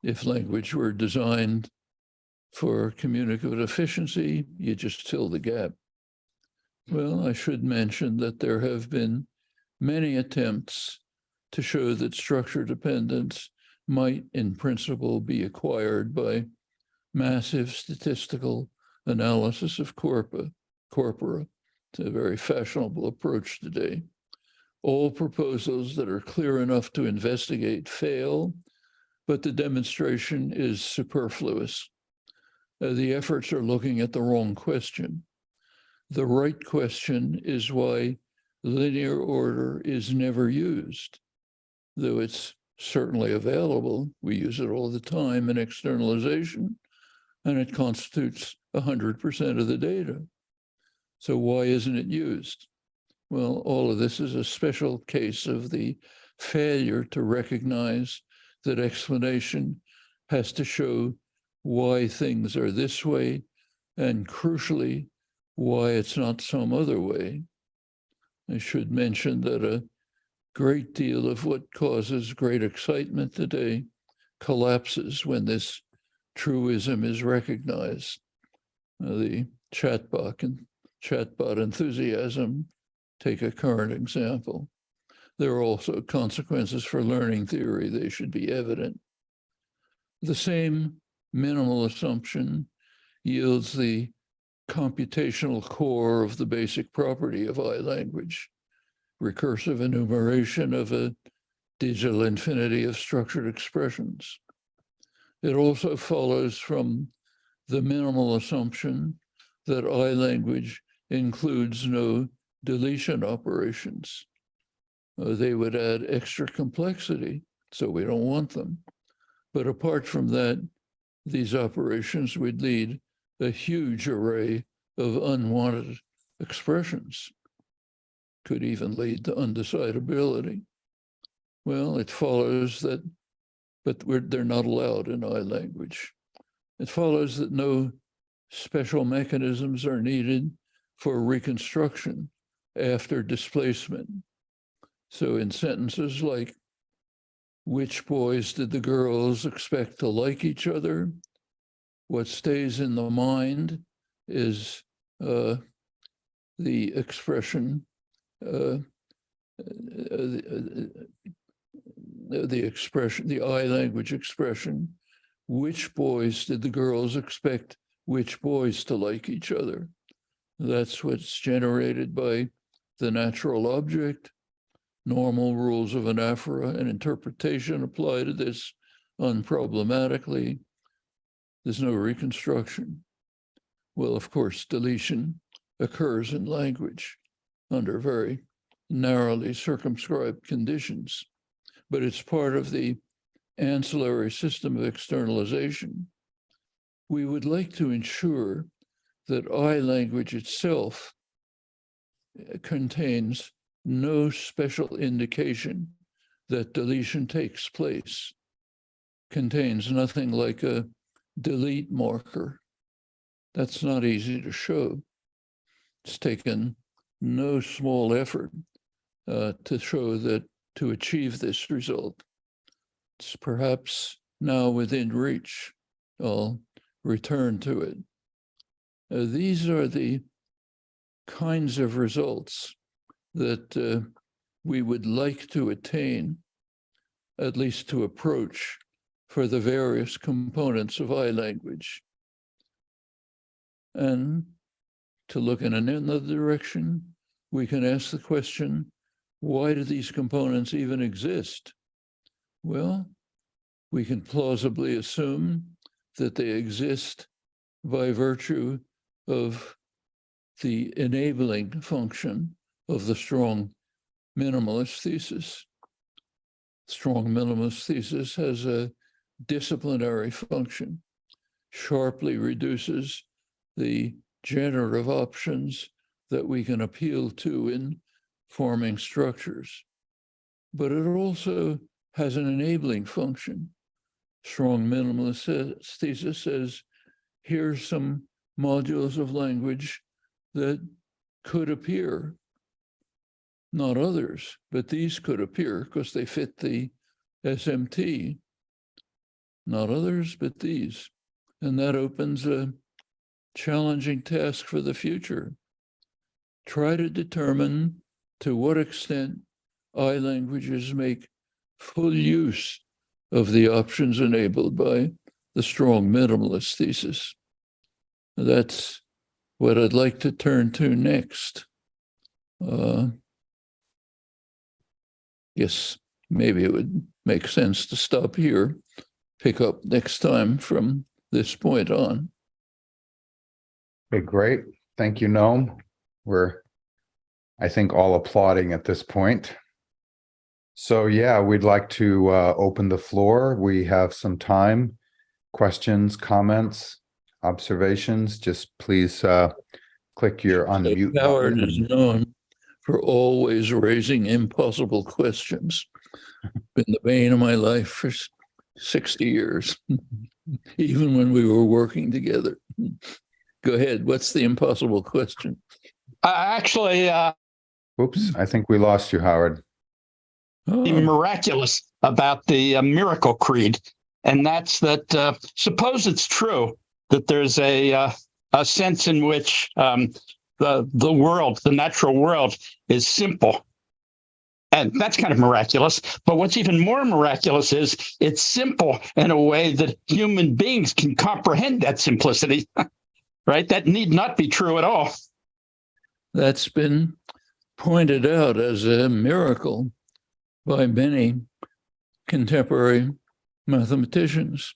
If language were designed for communicative efficiency, you just fill the gap. Well, I should mention that there have been many attempts to show that structure dependence might, in principle, be acquired by massive statistical analysis of corpora. It's a very fashionable approach today. All proposals that are clear enough to investigate fail, but the demonstration is superfluous. The efforts are looking at the wrong question. The right question is why linear order is never used, though it's certainly available. We use it all the time in externalization, and it constitutes 100% of the data. So why isn't it used? Well, all of this is a special case of the failure to recognize that explanation has to show why things are this way, and crucially, why it's not some other way. I should mention that a great deal of what causes great excitement today collapses when this truism is recognized. The chatbot enthusiasm, take a current example. There are also consequences for learning theory. They should be evident. The same minimal assumption yields the computational core of the basic property of language, recursive enumeration of a digital infinity of structured expressions. It also follows from the minimal assumption that language includes no deletion operations. They would add extra complexity, so we don't want them. But apart from that, these operations would lead a huge array of unwanted expressions, could even lead to undecidability. Well, it follows that, but they're not allowed in language. It follows that no special mechanisms are needed for reconstruction after displacement. So in sentences like, which boys did the girls expect to like each other? What stays in the mind is the expression, the language expression, which boys did the girls expect which boys to like each other? That's what's generated by the natural object. Normal rules of anaphora and interpretation apply to this unproblematically. There's no reconstruction. Well, of course, deletion occurs in language under very narrowly circumscribed conditions, but it's part of the ancillary system of externalization. We would like to ensure that language itself contains no special indication that deletion takes place, contains nothing like a delete marker. That's not easy to show. It's taken no small effort to show that, to achieve this result. It's perhaps now within reach. I'll return to it. These are the kinds of results that we would like to attain, at least to approach, for the various components of language. And to look in another direction, we can ask the question, why do these components even exist? Well, we can plausibly assume that they exist by virtue of the enabling function of the strong minimalist thesis. Strong minimalist thesis has a disciplinary function, sharply reduces the generative options that we can appeal to in forming structures. But it also has an enabling function. Strong minimalist thesis says, here's some modules of language that could appear, not others, but these could appear because they fit the SMT, not others, but these. And that opens a challenging task for the future. Try to determine to what extent I languages make full use of the options enabled by the strong minimalist thesis. That's what I'd like to turn to next. Yes, maybe it would make sense to stop here, pick up next time from this point on. Okay, great. Thank you, Noam. We're, I think, all applauding at this point. So yeah, we'd like to open the floor. We have some time. Questions, comments, observations, just please click your unmute Howard button. is known for always raising impossible questions. Been the bane of my life for 60 years, even when we were working together. Go ahead. What's the impossible question? Actually, Oops, I think we lost you, Howard. miraculous about the Miracle Creed, and that's that. Suppose it's true that there's a sense in which the world, the natural world, is simple, and that's kind of miraculous. But what's even more miraculous is it's simple in a way that human beings can comprehend that simplicity. Right? That need not be true at all. That's been pointed out as a miracle by many contemporary mathematicians.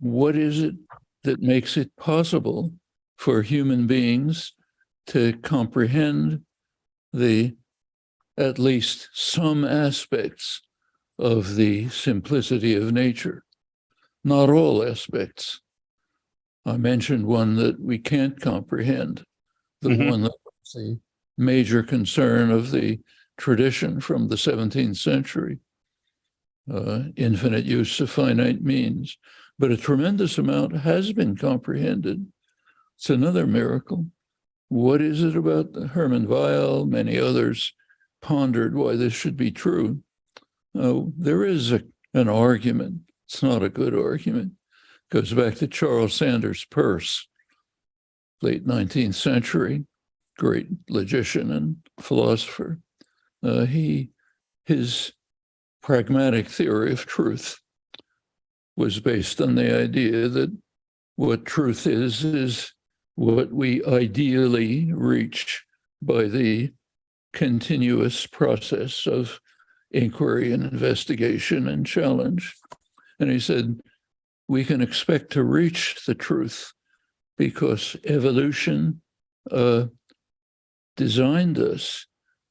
What is it that makes it possible for human beings to comprehend at least some aspects of the simplicity of nature? Not all aspects. I mentioned one that we can't comprehend, the one that was the major concern of the tradition from the 17th century, infinite use of finite means. But a tremendous amount has been comprehended. It's another miracle. What is it about Hermann Weyl, many others pondered why this should be true? There is an argument. It's not a good argument. Goes back to Charles Sanders Peirce, late 19th century, great logician and philosopher. His pragmatic theory of truth was based on the idea that what truth is what we ideally reach by the continuous process of inquiry and investigation and challenge. And he said, we can expect to reach the truth because evolution designed us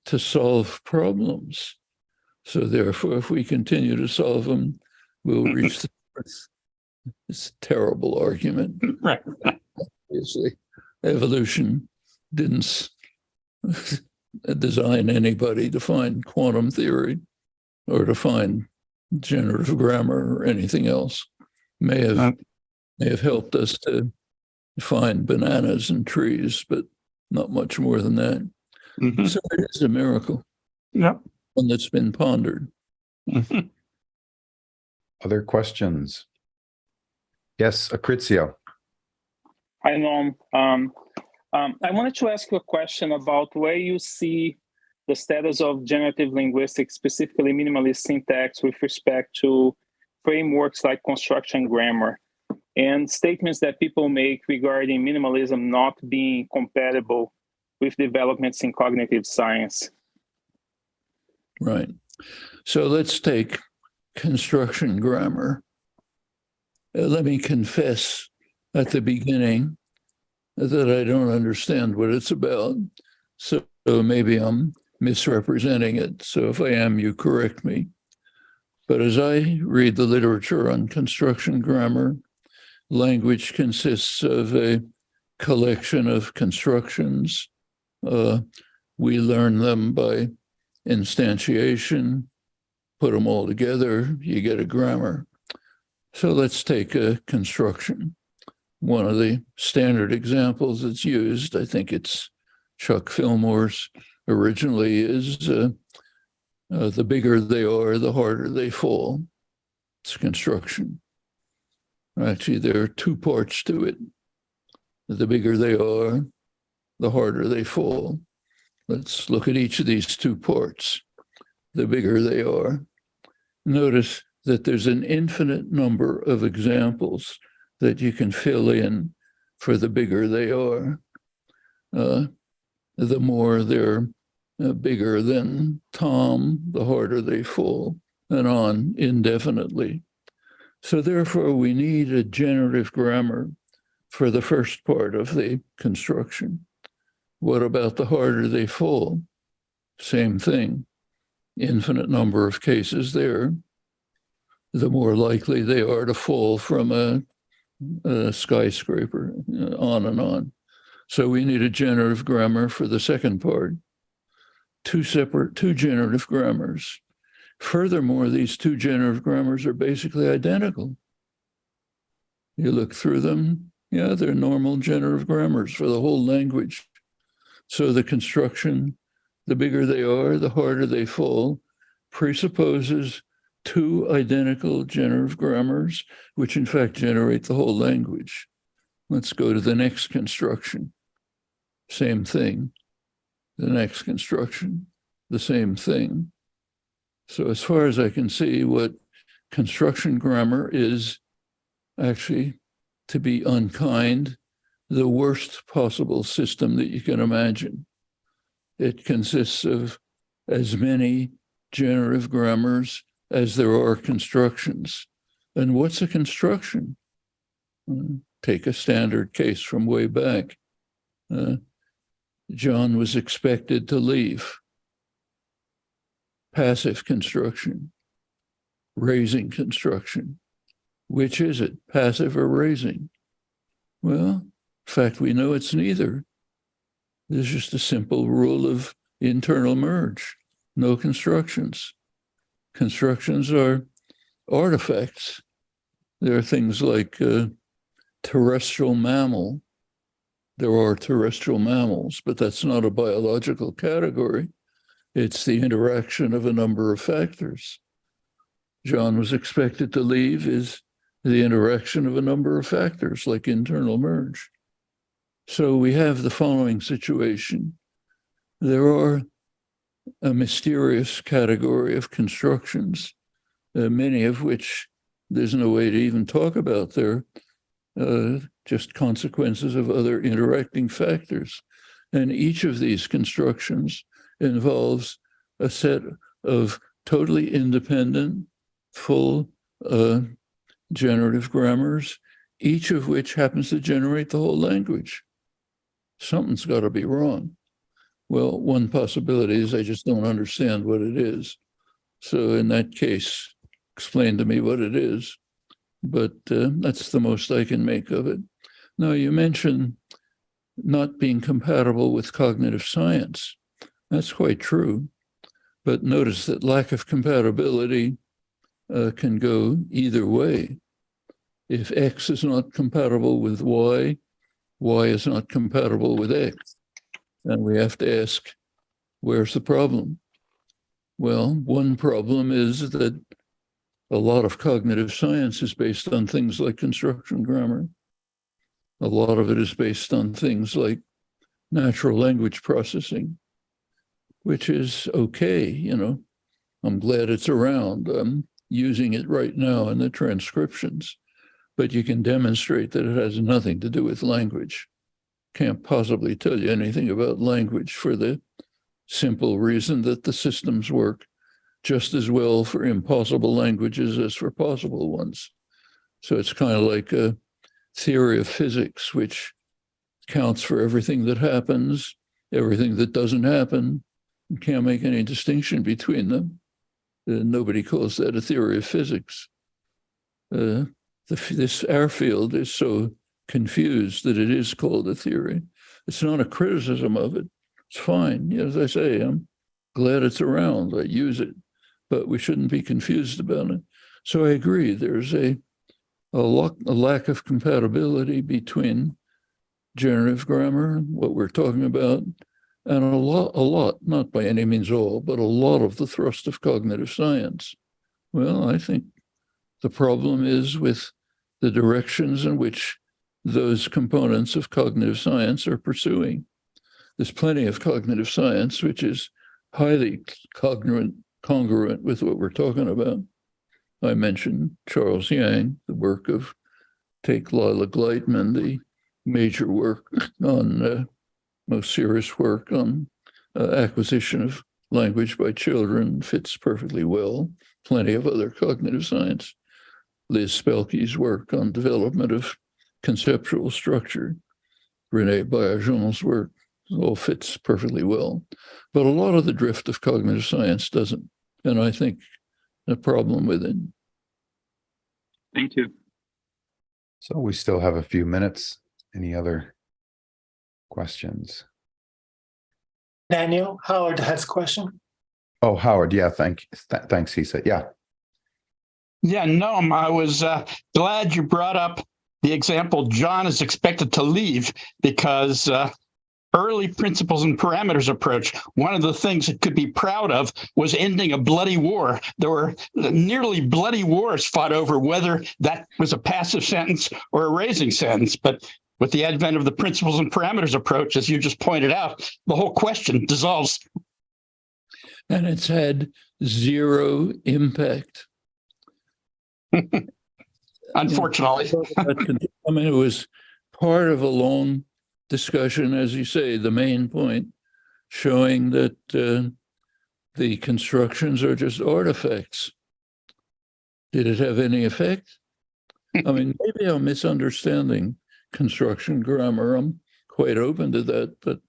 to solve problems. So therefore, if we continue to solve them, we'll reach the truth. It's a terrible argument. Right. Obviously, evolution didn't design anybody to find quantum theory or to find generative grammar or anything else. May have helped us to find bananas and trees, but not much more than that. Mm-hmm. So it is a miracle. Yep. One that's been pondered. Mm-hmm. Other questions? Yes, Acrizio. Hi, Noam. I wanted to ask you a question about where you see the status of generative linguistics, specifically minimalist syntax, with respect to frameworks like construction grammar and statements that people make regarding minimalism not being compatible with developments in cognitive science. Right. So let's take construction grammar. Let me confess at the beginning that I don't understand what it's about. So maybe I'm misrepresenting it. So if I am, you correct me. But as I read the literature on construction grammar, language consists of a collection of constructions. We learn them by instantiation, put them all together, you get a grammar. So let's take a construction. One of the standard examples that's used, I think it's Chuck Fillmore's originally is the bigger they are, the harder they fall. It's construction. Actually, there are two parts to it. The bigger they are, the harder they fall. Let's look at each of these two parts. The bigger they are. Notice that there's an infinite number of examples that you can fill in for the bigger they are. The more they're bigger than Tom, the harder they fall, and on indefinitely. So therefore, we need a generative grammar for the first part of the construction. What about the harder they fall? Same thing. Infinite number of cases there. The more likely they are to fall from a skyscraper, on and on. So we need a generative grammar for the second part. Two generative grammars. Furthermore, these two generative grammars are basically identical. You look through them, yeah, they're normal generative grammars for the whole language. So the construction, the bigger they are, the harder they fall, presupposes two identical generative grammars, which in fact generate the whole language. Let's go to the next construction. Same thing. The next construction, the same thing. So as far as I can see, what construction grammar is actually, to be unkind, the worst possible system that you can imagine. It consists of as many generative grammars as there are constructions. And what's a construction? Take a standard case from way back. John was expected to leave. Passive construction, raising construction. Which is it, passive or raising? Well, in fact, we know it's neither. There's just a simple rule of internal merge, no constructions. Constructions are artifacts. There are things like terrestrial mammal. There are terrestrial mammals, but that's not a biological category. It's the interaction of a number of factors. John was expected to leave is the interaction of a number of factors like internal merge. So we have the following situation. There are a mysterious category of constructions, many of which there's no way to even talk about. They're just consequences of other interacting factors. And each of these constructions involves a set of totally independent, full generative grammars, each of which happens to generate the whole language. Something's got to be wrong. Well, one possibility is I just don't understand what it is. So in that case, explain to me what it is. But that's the most I can make of it. Now, you mentioned not being compatible with cognitive science. That's quite true. But notice that lack of compatibility can go either way. If X is not compatible with Y, Y is not compatible with X. And we have to ask, where's the problem? Well, one problem is that a lot of cognitive science is based on things like construction grammar. A lot of it is based on things like natural language processing, which is okay, you know. I'm glad it's around. I'm using it right now in the transcriptions, but you can demonstrate that it has nothing to do with language. Can't possibly tell you anything about language for the simple reason that the systems work just as well for impossible languages as for possible ones. So it's kind of like a theory of physics, which counts for everything that happens, everything that doesn't happen, and can't make any distinction between them. Nobody calls that a theory of physics. Our field is so confused that it is called a theory. It's not a criticism of it. It's fine. As I say, I'm glad it's around. I use it, but we shouldn't be confused about it. So I agree. There's a lack of compatibility between generative grammar, what we're talking about, and a lot, not by any means all, but a lot of the thrust of cognitive science. Well, I think the problem is with the directions in which those components of cognitive science are pursuing. There's plenty of cognitive science, which is highly congruent with what we're talking about. I mentioned Charles Yang, the work of, take Lila Gleitman, the major work on, most serious work on acquisition of language by children fits perfectly well. Plenty of other cognitive science. Liz Spelke's work on development of conceptual structure, René Baillargeon's work, all fits perfectly well. But a lot of the drift of cognitive science doesn't, and I think a problem with it. Thank you. So we still have a few minutes. Any other questions? Daniel, Howard has a question. Oh, Howard, yeah, thanks, he said, yeah. Yeah, Noam, I was glad you brought up the example John is expected to leave, because early principles and parameters approach, one of the things it could be proud of was ending a bloody war. There were nearly bloody wars fought over whether that was a passive sentence or a raising sentence. But with the advent of the principles and parameters approach, as you just pointed out, the whole question dissolves. And it's had zero impact. Unfortunately. I mean, it was part of a long discussion, as you say, the main point, showing that the constructions are just artifacts. Did it have any effect? I mean, maybe I'm misunderstanding construction grammar. I'm quite open to that, but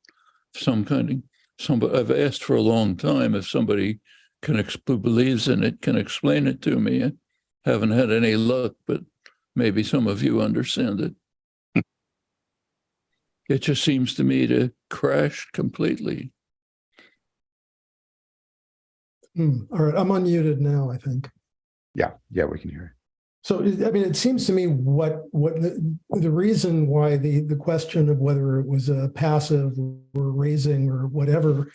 somebody I've asked for a long time if somebody who believes in it can explain it to me. I haven't had any luck, but maybe some of you understand it. It just seems to me to crash completely. All right, I'm unmuted now, I think. Yeah, we can hear it. So, I mean, it seems to me what the reason why the question of whether it was a passive or raising or whatever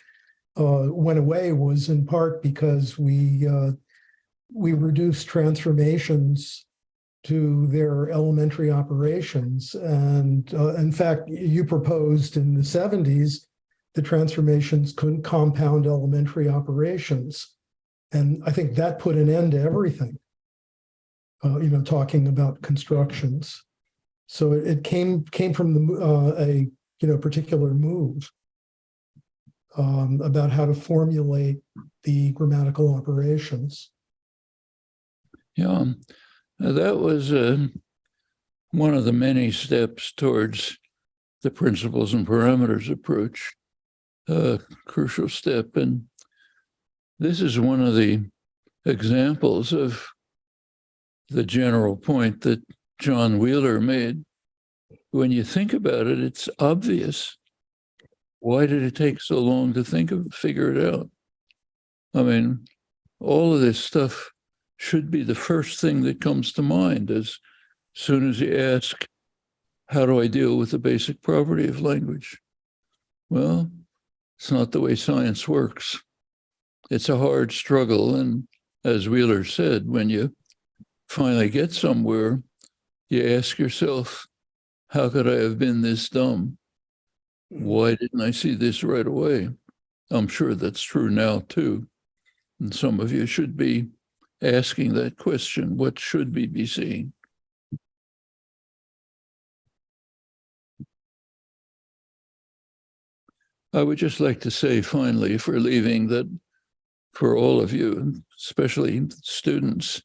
went away was in part because we reduced transformations to their elementary operations. And in fact, you proposed in the 70s the transformations couldn't compound elementary operations. And I think that put an end to everything, talking about constructions. So it came from a particular move about how to formulate the grammatical operations. Yeah, that was one of the many steps towards the principles and parameters approach, a crucial step. And this is one of the examples of the general point that John Wheeler made. When you think about it, it's obvious. Why did it take so long to figure it out? I mean, all of this stuff should be the first thing that comes to mind as soon as you ask, how do I deal with the basic property of language? Well, it's not the way science works. It's a hard struggle. And as Wheeler said, when you finally get somewhere, you ask yourself, how could I have been this dumb? Why didn't I see this right away? I'm sure that's true now too. And some of you should be asking that question, what should we be seeing? I would just like to say finally, for leaving, that for all of you, especially students,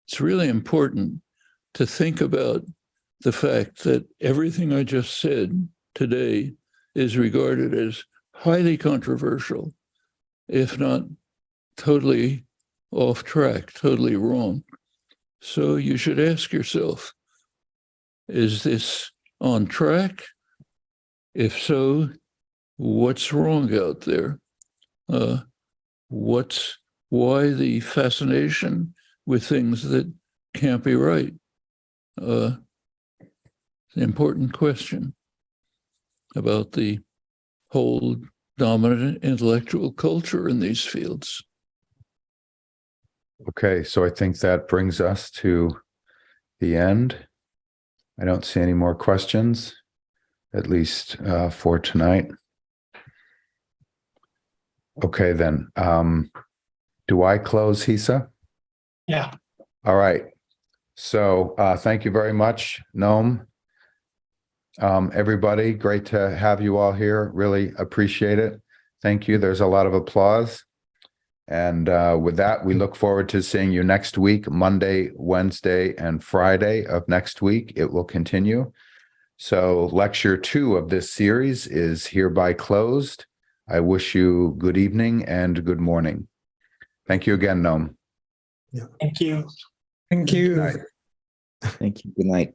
it's really important to think about the fact that everything I just said today is regarded as highly controversial, if not totally off track, totally wrong. So you should ask yourself, is this on track? If so, what's wrong out there? Why the fascination with things that can't be right? An important question about the whole dominant intellectual culture in these fields. Okay, so I think that brings us to the end. I don't see any more questions, at least for tonight. Okay, then. Do I close, Hisa? Yeah. All right. So thank you very much, Noam. Everybody, great to have you all here. Really appreciate it. Thank you. There's a lot of applause. And with that, we look forward to seeing you next week, Monday, Wednesday, and Friday of next week. It will continue. So lecture 2 of this series is hereby closed. I wish you good evening and good morning. Thank you again, Noam. Thank you. Thank you. Good night. Thank you. Good night.